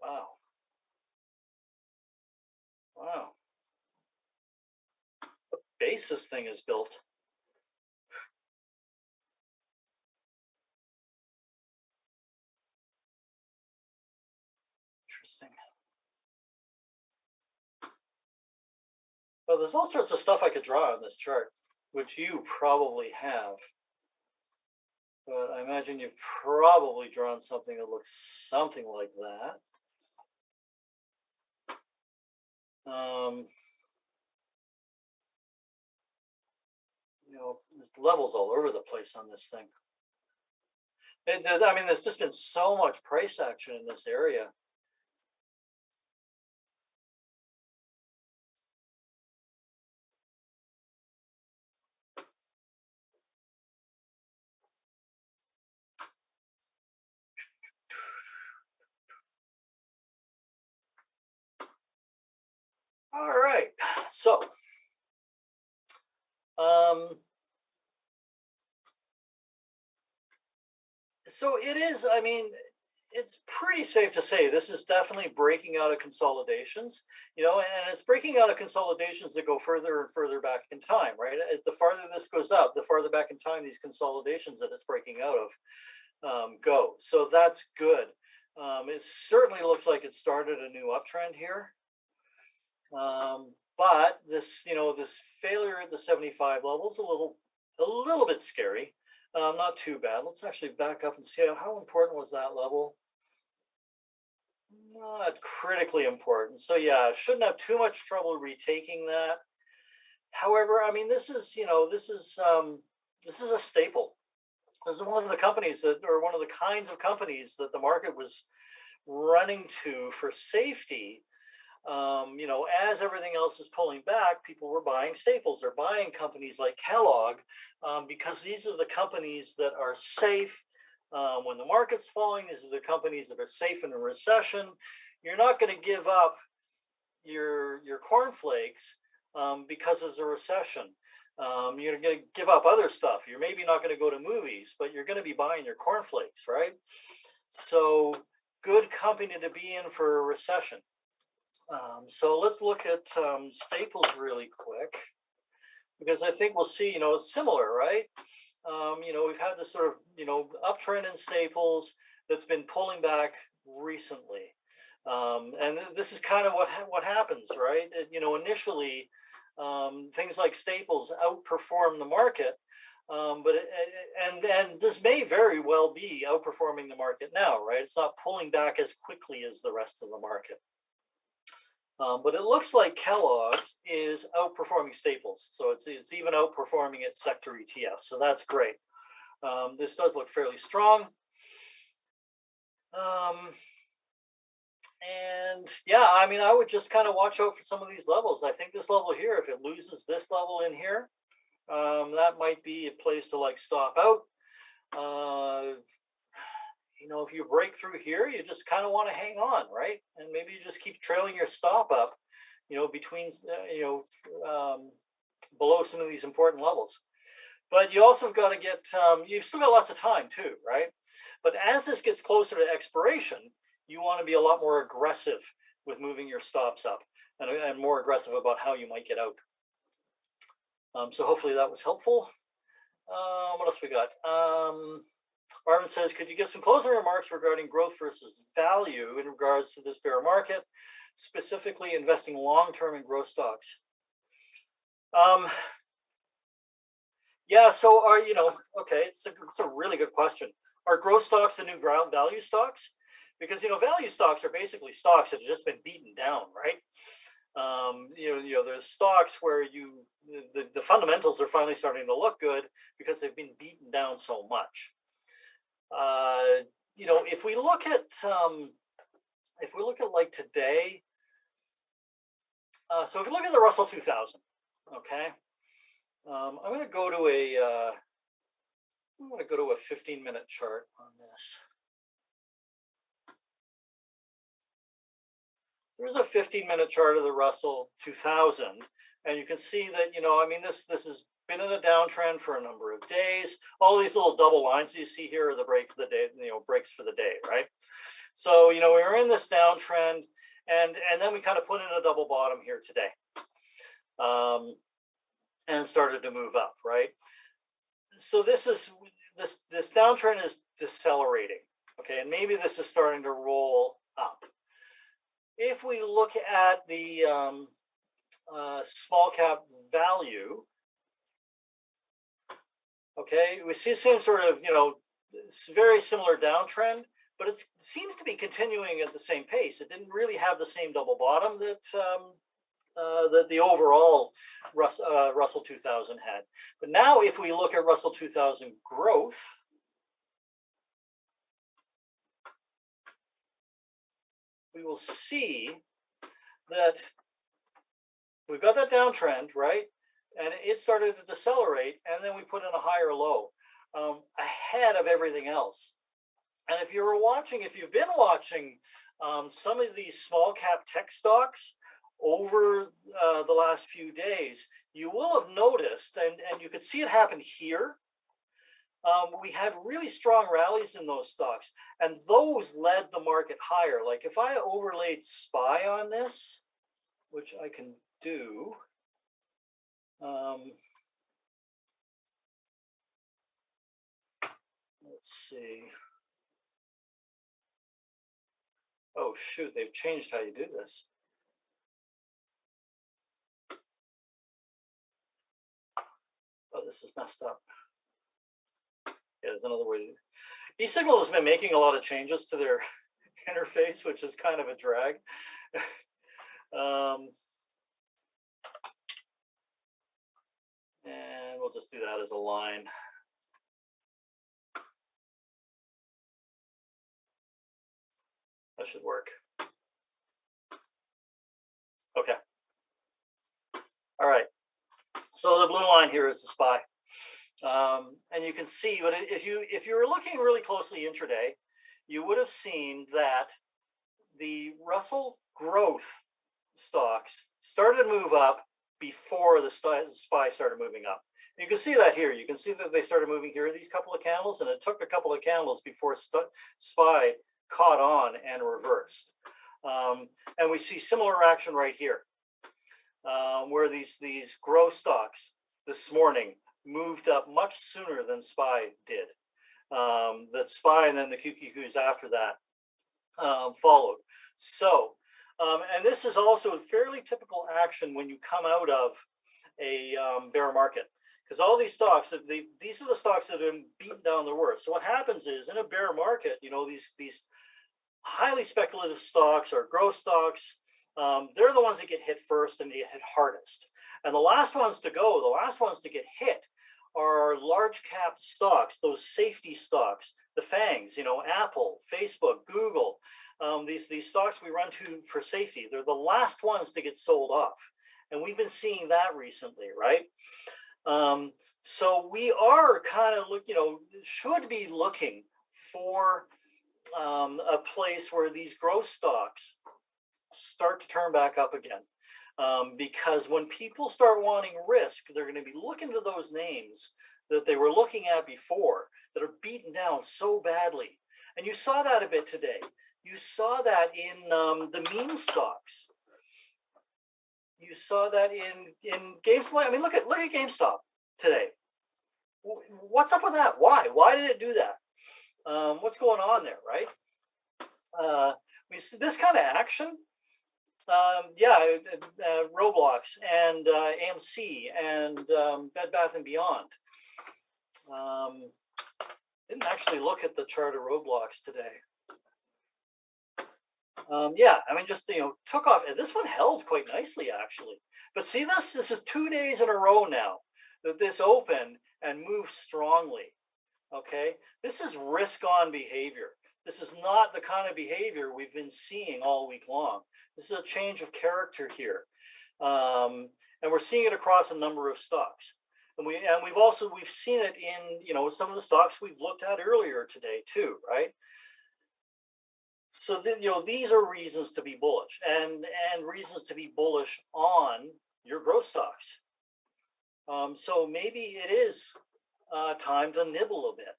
Wow. Wow. The base this thing is built. Interesting. Well, there's all sorts of stuff I could draw on this chart, which you probably have. But I imagine you've probably drawn something that looks something like that. You know, there's levels all over the place on this thing. I mean, there's just been so much price action in this area. All right, so it is, I mean, it's pretty safe to say this is definitely breaking out of consolidations, you know, and it's breaking out of consolidations that go further and further back in time, right? The farther this goes up, the farther back in time these consolidations that it's breaking out of go. So that's good. It certainly looks like it started a new uptrend here. But this, you know, this failure at the 75 level is a little bit scary. Not too bad. Let's actually back up and see how important was that level. Not critically important. So yeah, shouldn't have too much trouble retaking that. However, I mean, this is, you know, this is a staple. This is one of the companies that, or one of the kinds of companies that the market was running to for safety. You know, as everything else is pulling back, people were buying staples. They're buying companies like Kellogg because these are the companies that are safe when the market's falling. These are the companies that are safe in a recession. You're not going to give up your cornflakes because there's a recession. You're going to give up other stuff. You're maybe not going to go to movies, but you're going to be buying your cornflakes, right? So good company to be in for a recession. So let's look at staples really quick, because I think we'll see, you know, it's similar, right? You know, we've had this sort of, you know, uptrend in staples that's been pulling back recently. And this is kind of what happens, right? You know, initially, things like staples outperform the market, but and this may very well be outperforming the market now, right? It's not pulling back as quickly as the rest of the market. But it looks like Kellogg's is outperforming staples. So it's even outperforming its sector ETFs. So that's great. This does look fairly strong. And yeah, I mean, I would just kind of watch out for some of these levels. I think this level here, if it loses this level in here, that might be a place to like stop out. You know, if you break through here, you just kind of want to hang on, right? And maybe you just keep trailing your stop up, you know, between, below some of these important levels. But you also have got to get, you've still got lots of time too, right? But as this gets closer to expiration, you want to be a lot more aggressive with moving your stops up and more aggressive about how you might get out. So hopefully that was helpful. What else we got? Arvin says, could you give some closing remarks regarding growth versus value in regards to this bear market, specifically investing long-term in growth stocks? Yeah, so okay, it's a really good question. Are growth stocks the new ground value stocks? Because, value stocks are basically stocks that have just been beaten down, right? There's stocks where the fundamentals are finally starting to look good because they've been beaten down so much. If we look at like today, so if you look at the Russell 2000, okay, I'm going to go to a 15-minute chart on this. There's a 15-minute chart of the Russell 2000, and you can see that, this has been in a downtrend for a number of days. All these little double lines you see here are the breaks of the day, breaks for the day, right? So, we were in this downtrend, and then we kind of put in a double bottom here today, and started to move up, right? So this downtrend is decelerating, okay, and maybe this is starting to roll up. If we look at the small cap value, okay, we see the same sort of, it's very similar downtrend, but it seems to be continuing at the same pace. It didn't really have the same double bottom that the overall Russell 2000 had. But now if we look at Russell 2000 growth, we will see that we've got that downtrend, right? And it started to decelerate, and then we put in a higher low ahead of everything else. And if you've been watching some of these small cap tech stocks over the last few days, you will have noticed, and you could see it happen here. We had really strong rallies in those stocks, and those led the market higher. Like if I overlaid SPY on this, which I can do, let's see. Oh shoot, they've changed how you do this. Oh, this is messed up. Yeah, there's another way to do it. eSignal has been making a lot of changes to their interface, which is kind of a drag. And we'll just do that as a line. That should work. Okay. All right. So the blue line here is the SPY. And you can see, but if you were looking really closely intraday, you would have seen that the Russell growth stocks started to move up before the SPY started moving up. You can see that here. You can see that they started moving here, these couple of candles, and it took a couple of candles before SPY caught on and reversed. And we see similar action right here, where these growth stocks this morning moved up much sooner than SPY did. That SPY and then the QQQs after that followed. So, and this is also fairly typical action when you come out of a bear market, because all these stocks, these are the stocks that have been beaten down the worst. So what happens is in a bear market, these highly speculative stocks or growth stocks, they're the ones that get hit first and get hit hardest. And the last ones to go, the last ones to get hit are large cap stocks, those safety stocks, the FANGs, you know, Apple, Facebook, Google, these stocks we run to for safety. They're the last ones to get sold off. And we've been seeing that recently, right? So we are kind of should be looking for a place where these growth stocks start to turn back up again. Because when people start wanting risk, they're going to be looking to those names that they were looking at before that are beaten down so badly. And you saw that a bit today. You saw that in the meme stocks. You saw that in GameStop. I mean, look at GameStop today. What's up with that? Why? Why did it do that? What's going on there, right? We see this kind of action. Roblox and AMC and Bed Bath and Beyond. Didn't actually look at the chart of Roblox today. I mean, just took off. And this one held quite nicely, actually. But see this? This is 2 days in a row now that this opened and moved strongly. Okay, this is risk-on behavior. This is not the kind of behavior we've been seeing all week long. This is a change of character here, and we're seeing it across a number of stocks. And we've seen it in some of the stocks we've looked at earlier today too, right? So these are reasons to be bullish, and reasons to be bullish on your growth stocks. So maybe it is time to nibble a bit,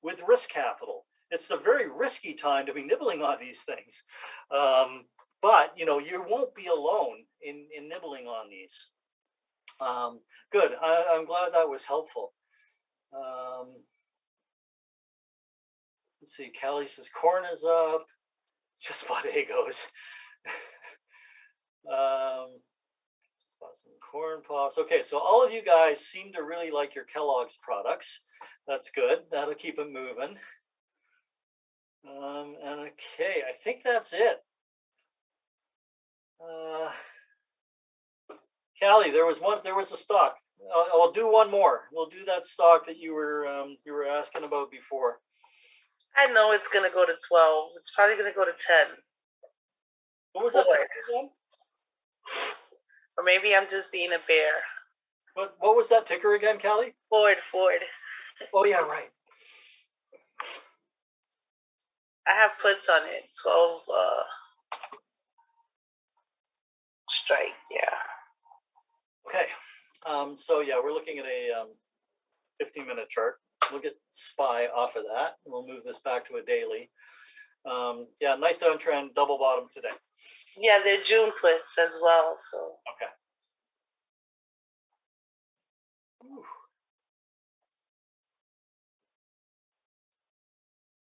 with risk capital. It's a very risky time to be nibbling on these things. But you won't be alone in nibbling on these. Good. I'm glad that was helpful. Let's see. Kelly says corn is up. Just bought Egos. Just bought some corn pops. Okay, so all of you guys seem to really like your Kellogg's products. That's good. That'll keep it moving. And okay, I think that's it. Callie, there was a stock. I'll do one more. We'll do that stock that you were asking about before. I know it's gonna go to 12. It's probably gonna go to 10. What was that ticker again? Or maybe I'm just being a bear. What was that ticker again, Callie? Ford. Oh yeah, right. I have puts on it. 12 strike, yeah. Okay. So yeah, we're looking at a 15-minute chart. We'll get SPY off of that. We'll move this back to a daily. Yeah, nice downtrend, double bottom today. Yeah, they're June puts as well. So okay. Ooh.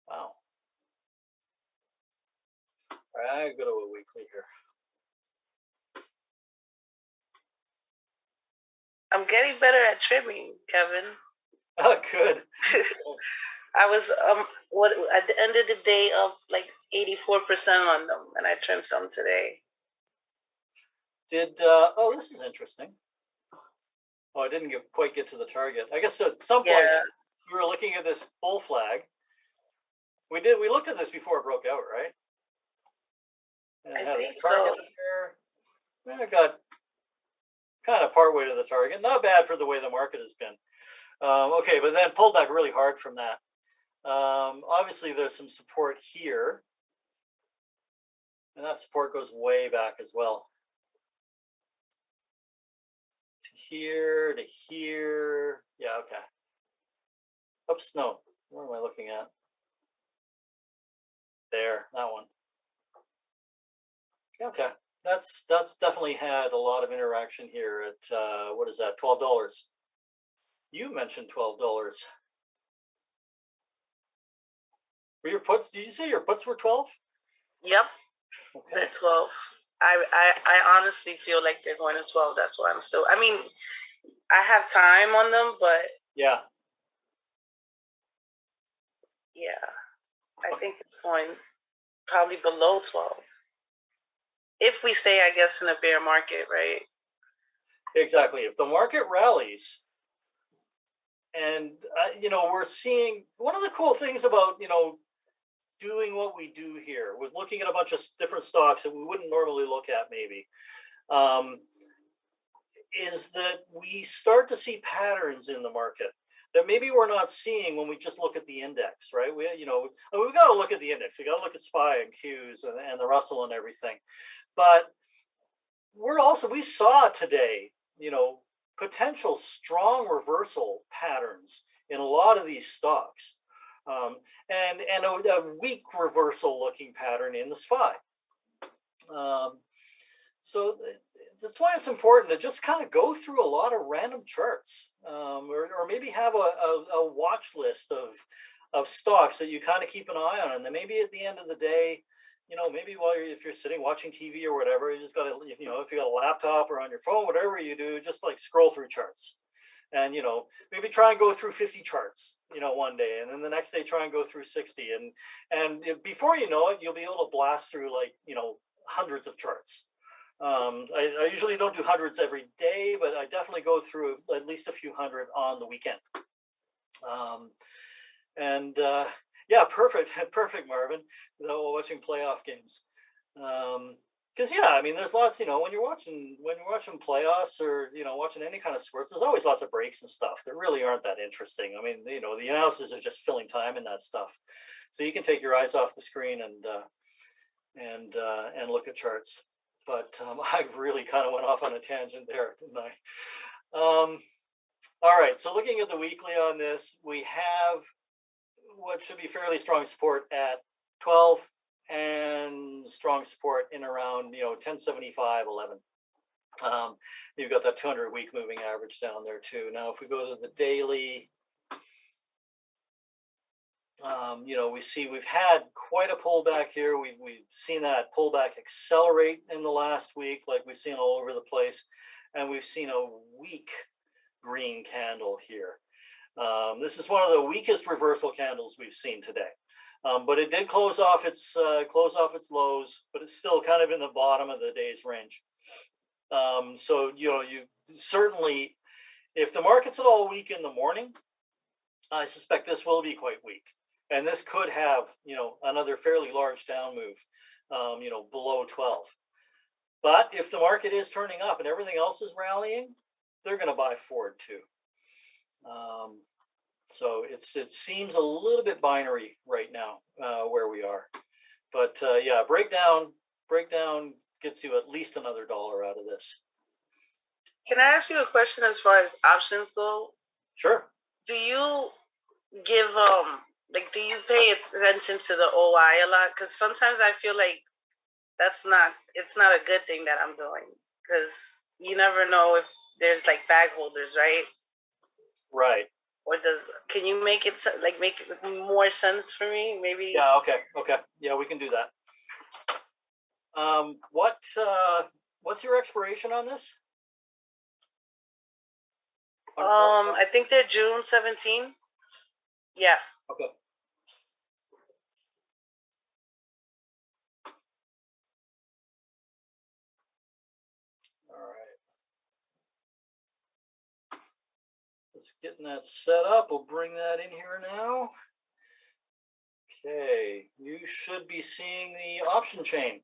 Wow. All right, I go to a weekly here. I'm getting better at trimming, Kevin. Oh, good. I was at the end of the day up like 84% on them, and I trimmed some today. Oh, this is interesting. Oh, I didn't quite get to the target. I guess at some point you were looking at this bull flag. We looked at this before it broke out, right? And it had a target there. It got kind of partway to the target. Not bad for the way the market has been. Okay, but then pulled back really hard from that. Obviously, there's some support here. And that support goes way back as well. To here, to here. Yeah, okay. Oops, no. What am I looking at? There, that one. Okay, that's definitely had a lot of interaction here at, what is that, $12. You mentioned $12. Were your puts, did you say your puts were 12? Yep, okay. They're 12. I honestly feel like they're going to 12. That's why I'm still, I mean, I have time on them, but yeah, I think it's going probably below 12. If we stay, I guess, in a bear market, right? exactly. If the market rallies, you know, we're seeing one of the cool things about, you know, doing what we do here with looking at a bunch of different stocks that we wouldn't normally look at maybe, is that we start to see patterns in the market that maybe we're not seeing when we just look at the index, right? We, you know, we've got to look at the index. We got to look at SPY and Qs and the Russell and everything. But we saw today, you know, potential strong reversal patterns in a lot of these stocks, and a weak reversal looking pattern in the SPY. So that's why it's important to just kind of go through a lot of random charts, or maybe have a watch list of stocks that you kind of keep an eye on, and then maybe at the end of the day, you know, maybe if you're sitting watching TV or whatever, you just got to, you know, if you got a laptop or on your phone, whatever you do, just like scroll through charts, and, you know, maybe try and go through 50 charts, you know, one day, and then the next day try and go through 60, and before you know it, you'll be able to blast through, like, you know, hundreds of charts. I usually don't do hundreds every day, but I definitely go through at least a few hundred on the weekend. Yeah, perfect, Marvin. Watching playoff games, because yeah, I mean, there's lots. You know, when you're watching playoffs, or, you know, watching any kind of sports, there's always lots of breaks and stuff that really aren't that interesting. I mean, you know, the announcers are just filling time in that stuff, so you can take your eyes off the screen and look at charts. But I really kind of went off on a tangent there, didn't I? All right, so looking at the weekly on this, we have what should be fairly strong support at 12, and strong support in around, you know, 1075, 11. You've got that 200 week moving average down there too. Now, if we go to the daily, you know, we see we've had quite a pullback here. We've seen that pullback accelerate in the last week, like we've seen all over the place, and we've seen a weak green candle here. This is one of the weakest reversal candles we've seen today, but it did close off its lows, but it's still kind of in the bottom of the day's range. So, you know, you certainly, if the market's at all weak in the morning, I suspect this will be quite weak. And this could have, you know, another fairly large down move, you know, below 12. But if the market is turning up and everything else is rallying, they're going to buy forward too. So it seems a little bit binary right now, where we are. But yeah, breakdown gets you at least another $1 out of this. Can I ask you a question as far as options go? Sure. Do you give do you pay attention to the OI a lot? Because sometimes I feel like it's not a good thing that I'm doing, because you never know if there's like bag holders, right? Right. Or can you make it more sense for me? Maybe. Yeah. Okay. Yeah, we can do that. What's your expiration on this? I think they're June 17. Yeah. Okay. All right. Let's get that set up. We'll bring that in here now. Okay, you should be seeing the option chain.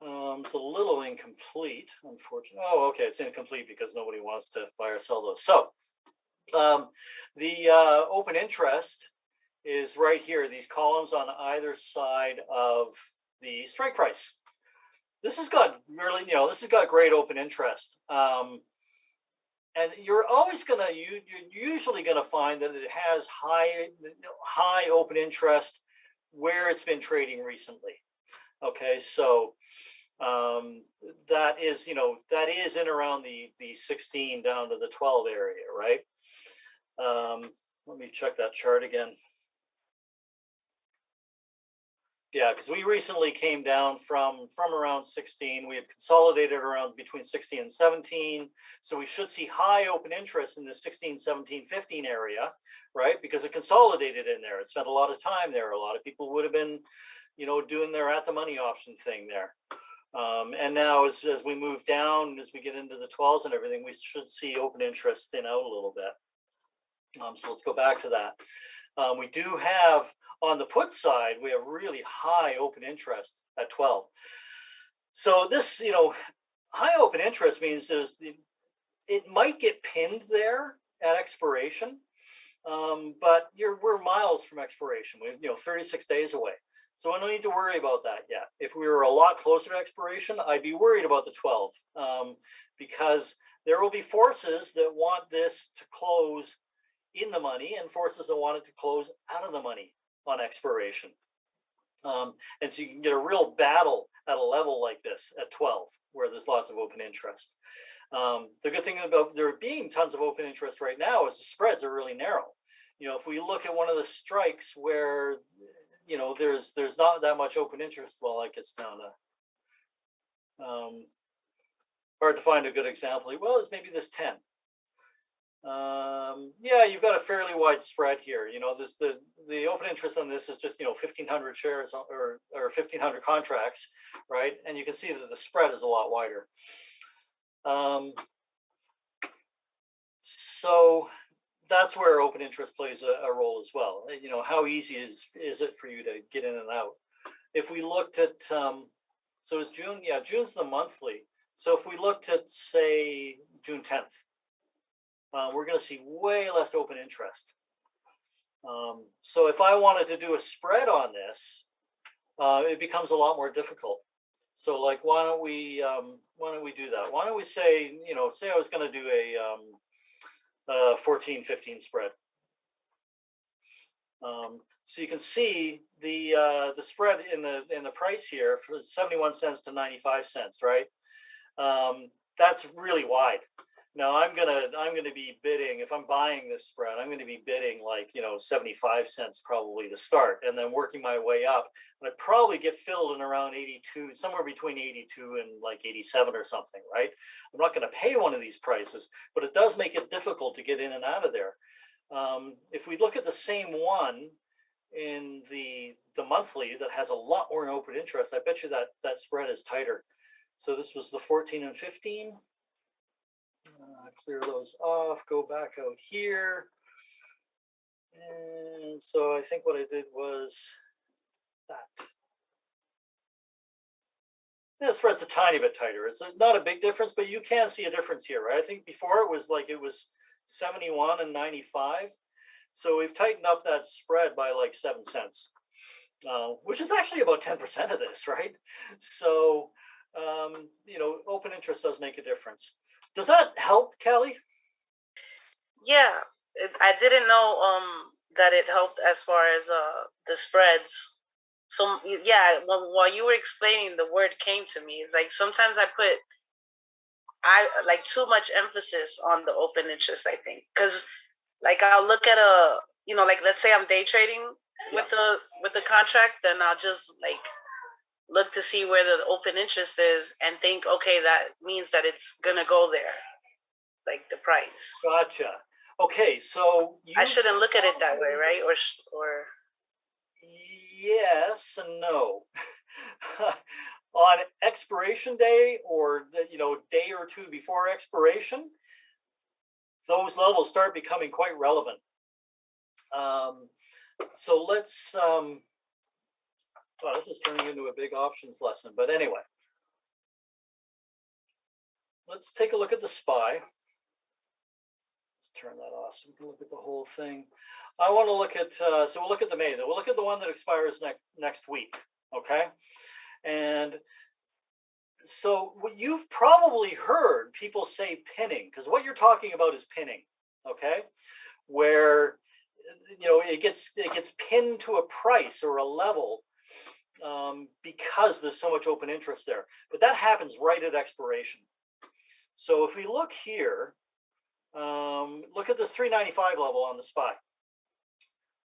It's a little incomplete, unfortunately. Oh, okay, it's incomplete because nobody wants to buy or sell those. So the open interest is right here, these columns on either side of the strike price. This has got really, you know, this has got great open interest. And you're usually gonna find that it has high open interest where it's been trading recently. Okay, so that is in around the 16 down to the 12 area, right? Let me check that chart again. Yeah, because we recently came down from around 16. We had consolidated around between 16 and 17. So we should see high open interest in the 16, 17, 15 area, right? Because it consolidated in there. It spent a lot of time there. A lot of people would have been, you know, doing their at the money option thing there. And now as we move down, as we get into the 12s and everything, we should see open interest thin out a little bit. So let's go back to that. We do have, on the put side, we have really high open interest at 12. So this, high open interest means it might get pinned there at expiration, but we're miles from expiration. We're 36 days away. So I don't need to worry about that yet. If we were a lot closer to expiration, I'd be worried about the 12, because there will be forces that want this to close in the money and forces that want it to close out of the money on expiration. And so you can get a real battle at a level like this at 12, where there's lots of open interest. The good thing about there being tons of open interest right now is the spreads are really narrow. If we look at one of the strikes where, there's not that much open interest, well, that gets down to, hard to find a good example. Well, it's maybe this 10. Yeah, you've got a fairly wide spread here. This the open interest on this is just 1,500 shares or 1,500 contracts, right? And you can see that the spread is a lot wider. So that's where open interest plays a role as well. How easy is it for you to get in and out? If we looked at so it's June, yeah, June's the monthly. So if we looked at, say, June 10th. We're going to see way less open interest. So if I wanted to do a spread on this, it becomes a lot more difficult. So like, why don't we do that? Why don't we say, say I was going to do a 14-15 spread. So you can see the spread in the price here for 71 cents to 95 cents, right? That's really wide. Now I'm gonna be bidding, if I'm buying this spread, I'm gonna be bidding like 75 cents probably to start, and then working my way up. And I'd probably get filled in around 82, somewhere between 82 and like 87 or something, right? I'm not gonna pay one of these prices, but it does make it difficult to get in and out of there. If we look at the same one in the monthly that has a lot more open interest, I bet you that spread is tighter. So this was the 14 and 15. Clear those off, go back out here. And so I think what I did was that. Yeah, the spread's a tiny bit tighter. It's not a big difference, but you can see a difference here, right? I think before it was 71 and 95. So we've tightened up that spread by like 7 cents, which is actually about 10% of this, right? So, open interest does make a difference. Does that help, Kelly? Yeah, I didn't know that it helped as far as the spreads. So yeah, while you were explaining, the word came to me. It's like sometimes I like too much emphasis on the open interest, I think, because like I'll look at like let's say I'm day trading with the contract, then I'll just like look to see where the open interest is and think, okay, that means that it's gonna go there, like the price. Gotcha. Okay, so I shouldn't look at it that way, right? Or yes and no. On expiration day, or day or two before expiration, those levels start becoming quite relevant. So let's this is turning into a big options lesson, but anyway, let's take a look at the SPY. Let's turn that off so we can look at the whole thing. I want to look at, so we'll look at the May. We'll look at the one that expires next week, okay? And so what you've probably heard people say pinning, because what you're talking about is pinning, okay? Where it gets pinned to a price or a level because there's so much open interest there. But that happens right at expiration. So if we look here, look at this 395 level on the SPY.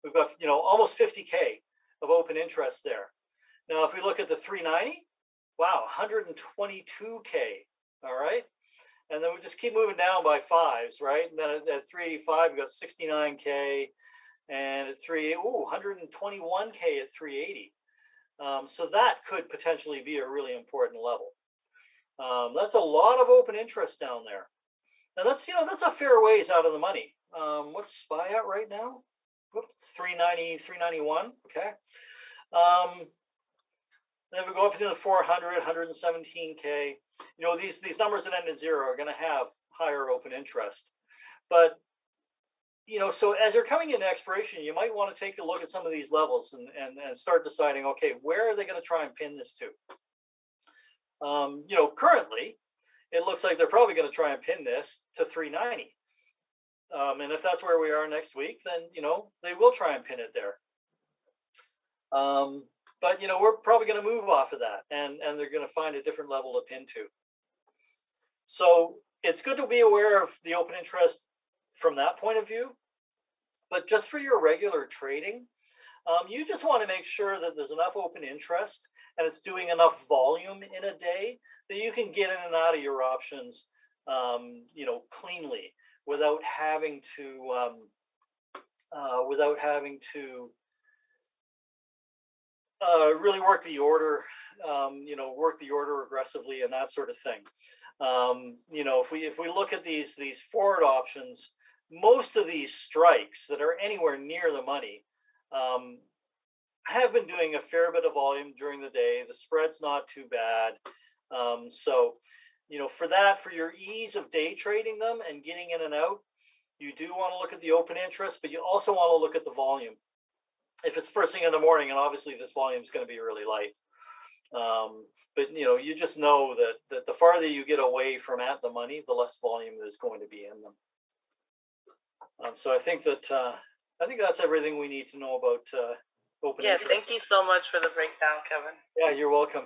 We've got almost 50K of open interest there. Now if we look at the 390, wow, 122K. All right, and then we just keep moving down by fives, right? And then at 385 we got 69K, and at 121K at 380. So that could potentially be a really important level. That's a lot of open interest down there. And that's a fair ways out of the money. What's SPY at right now? Whoops, 390, 391. Okay. Then we go up into the 400, 117K. You know, these numbers that end in zero are going to have higher open interest. But, you know, so as you're coming into expiration, you might want to take a look at some of these levels and start deciding, okay, where are they going to try and pin this to? You know, currently, it looks like they're probably going to try and pin this to 390. And if that's where we are next week, then, you know, they will try and pin it there. But, you know, we're probably going to move off of that, and they're going to find a different level to pin to. So it's good to be aware of the open interest from that point of view. But just for your regular trading, you just want to make sure that there's enough open interest and it's doing enough volume in a day that you can get in and out of your options, you know, cleanly without having to really work the order, you know, work the order aggressively and that sort of thing. You know, if we look at these forward options, most of these strikes that are anywhere near the money have been doing a fair bit of volume during the day. The spread's not too bad. So, you know, for your ease of day trading them and getting in and out, you do want to look at the open interest, but you also want to look at the volume. If it's first thing in the morning, and obviously this volume is going to be really light. But, you know, you just know that the farther you get away from at the money, the less volume there's going to be in them. So I think that's everything we need to know about open interest. Yeah, thank you so much for the breakdown, Kevin. Yeah, you're welcome.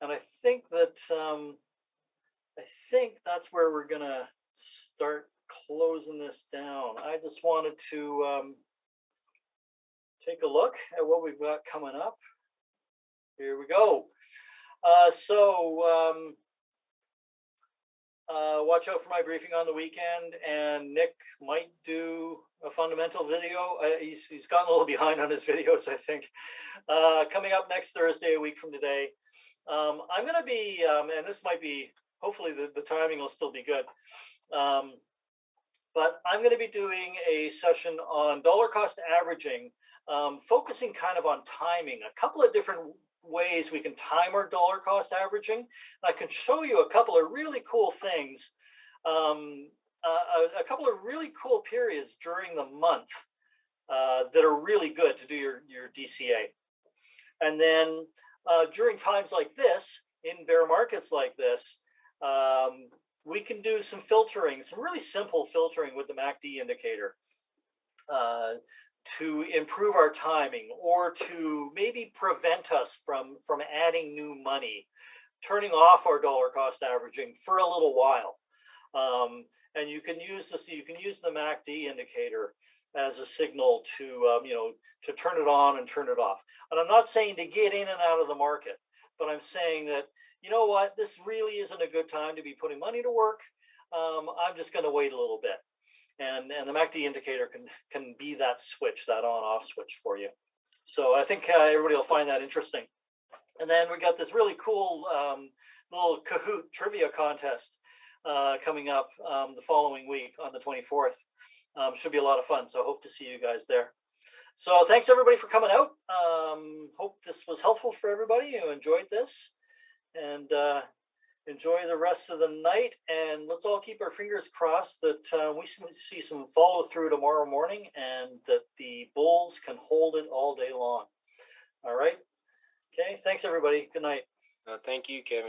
And I think that's where we're gonna start closing this down. I just wanted to take a look at what we've got coming up. Here we go. Watch out for my briefing on the weekend, and Nick might do a fundamental video. He's gotten a little behind on his videos, I think. Coming up next Thursday, a week from today, I'm going to be, and this might be, hopefully the timing will still be good, but I'm going to be doing a session on dollar cost averaging, focusing kind of on timing, a couple of different ways we can time our dollar cost averaging. I can show you a couple of really cool things, a couple of really cool periods during the month that are really good to do your DCA. And then during times like this, in bear markets like this, we can do some filtering, some really simple filtering with the MACD indicator to improve our timing, or to maybe prevent us from adding new money, turning off our dollar cost averaging for a little while. And you can use this. You can use the MACD indicator as a signal to you know, to turn it on and turn it off. And I'm not saying to get in and out of the market, but I'm saying that, you know what, this really isn't a good time to be putting money to work. I'm just going to wait a little bit. And the MACD indicator can be that switch, that on-off switch for you. So I think everybody will find that interesting. And then we got this really cool little Kahoot trivia contest coming up the following week on the 24th. Should be a lot of fun. So I hope to see you guys there. So thanks everybody for coming out. Hope this was helpful for everybody. You enjoyed this, and enjoy the rest of the night, and let's all keep our fingers crossed that we see some follow through tomorrow morning, and that the bulls can hold it all day long. All right. Okay. Thanks everybody. Good night. Thank you, Kevin.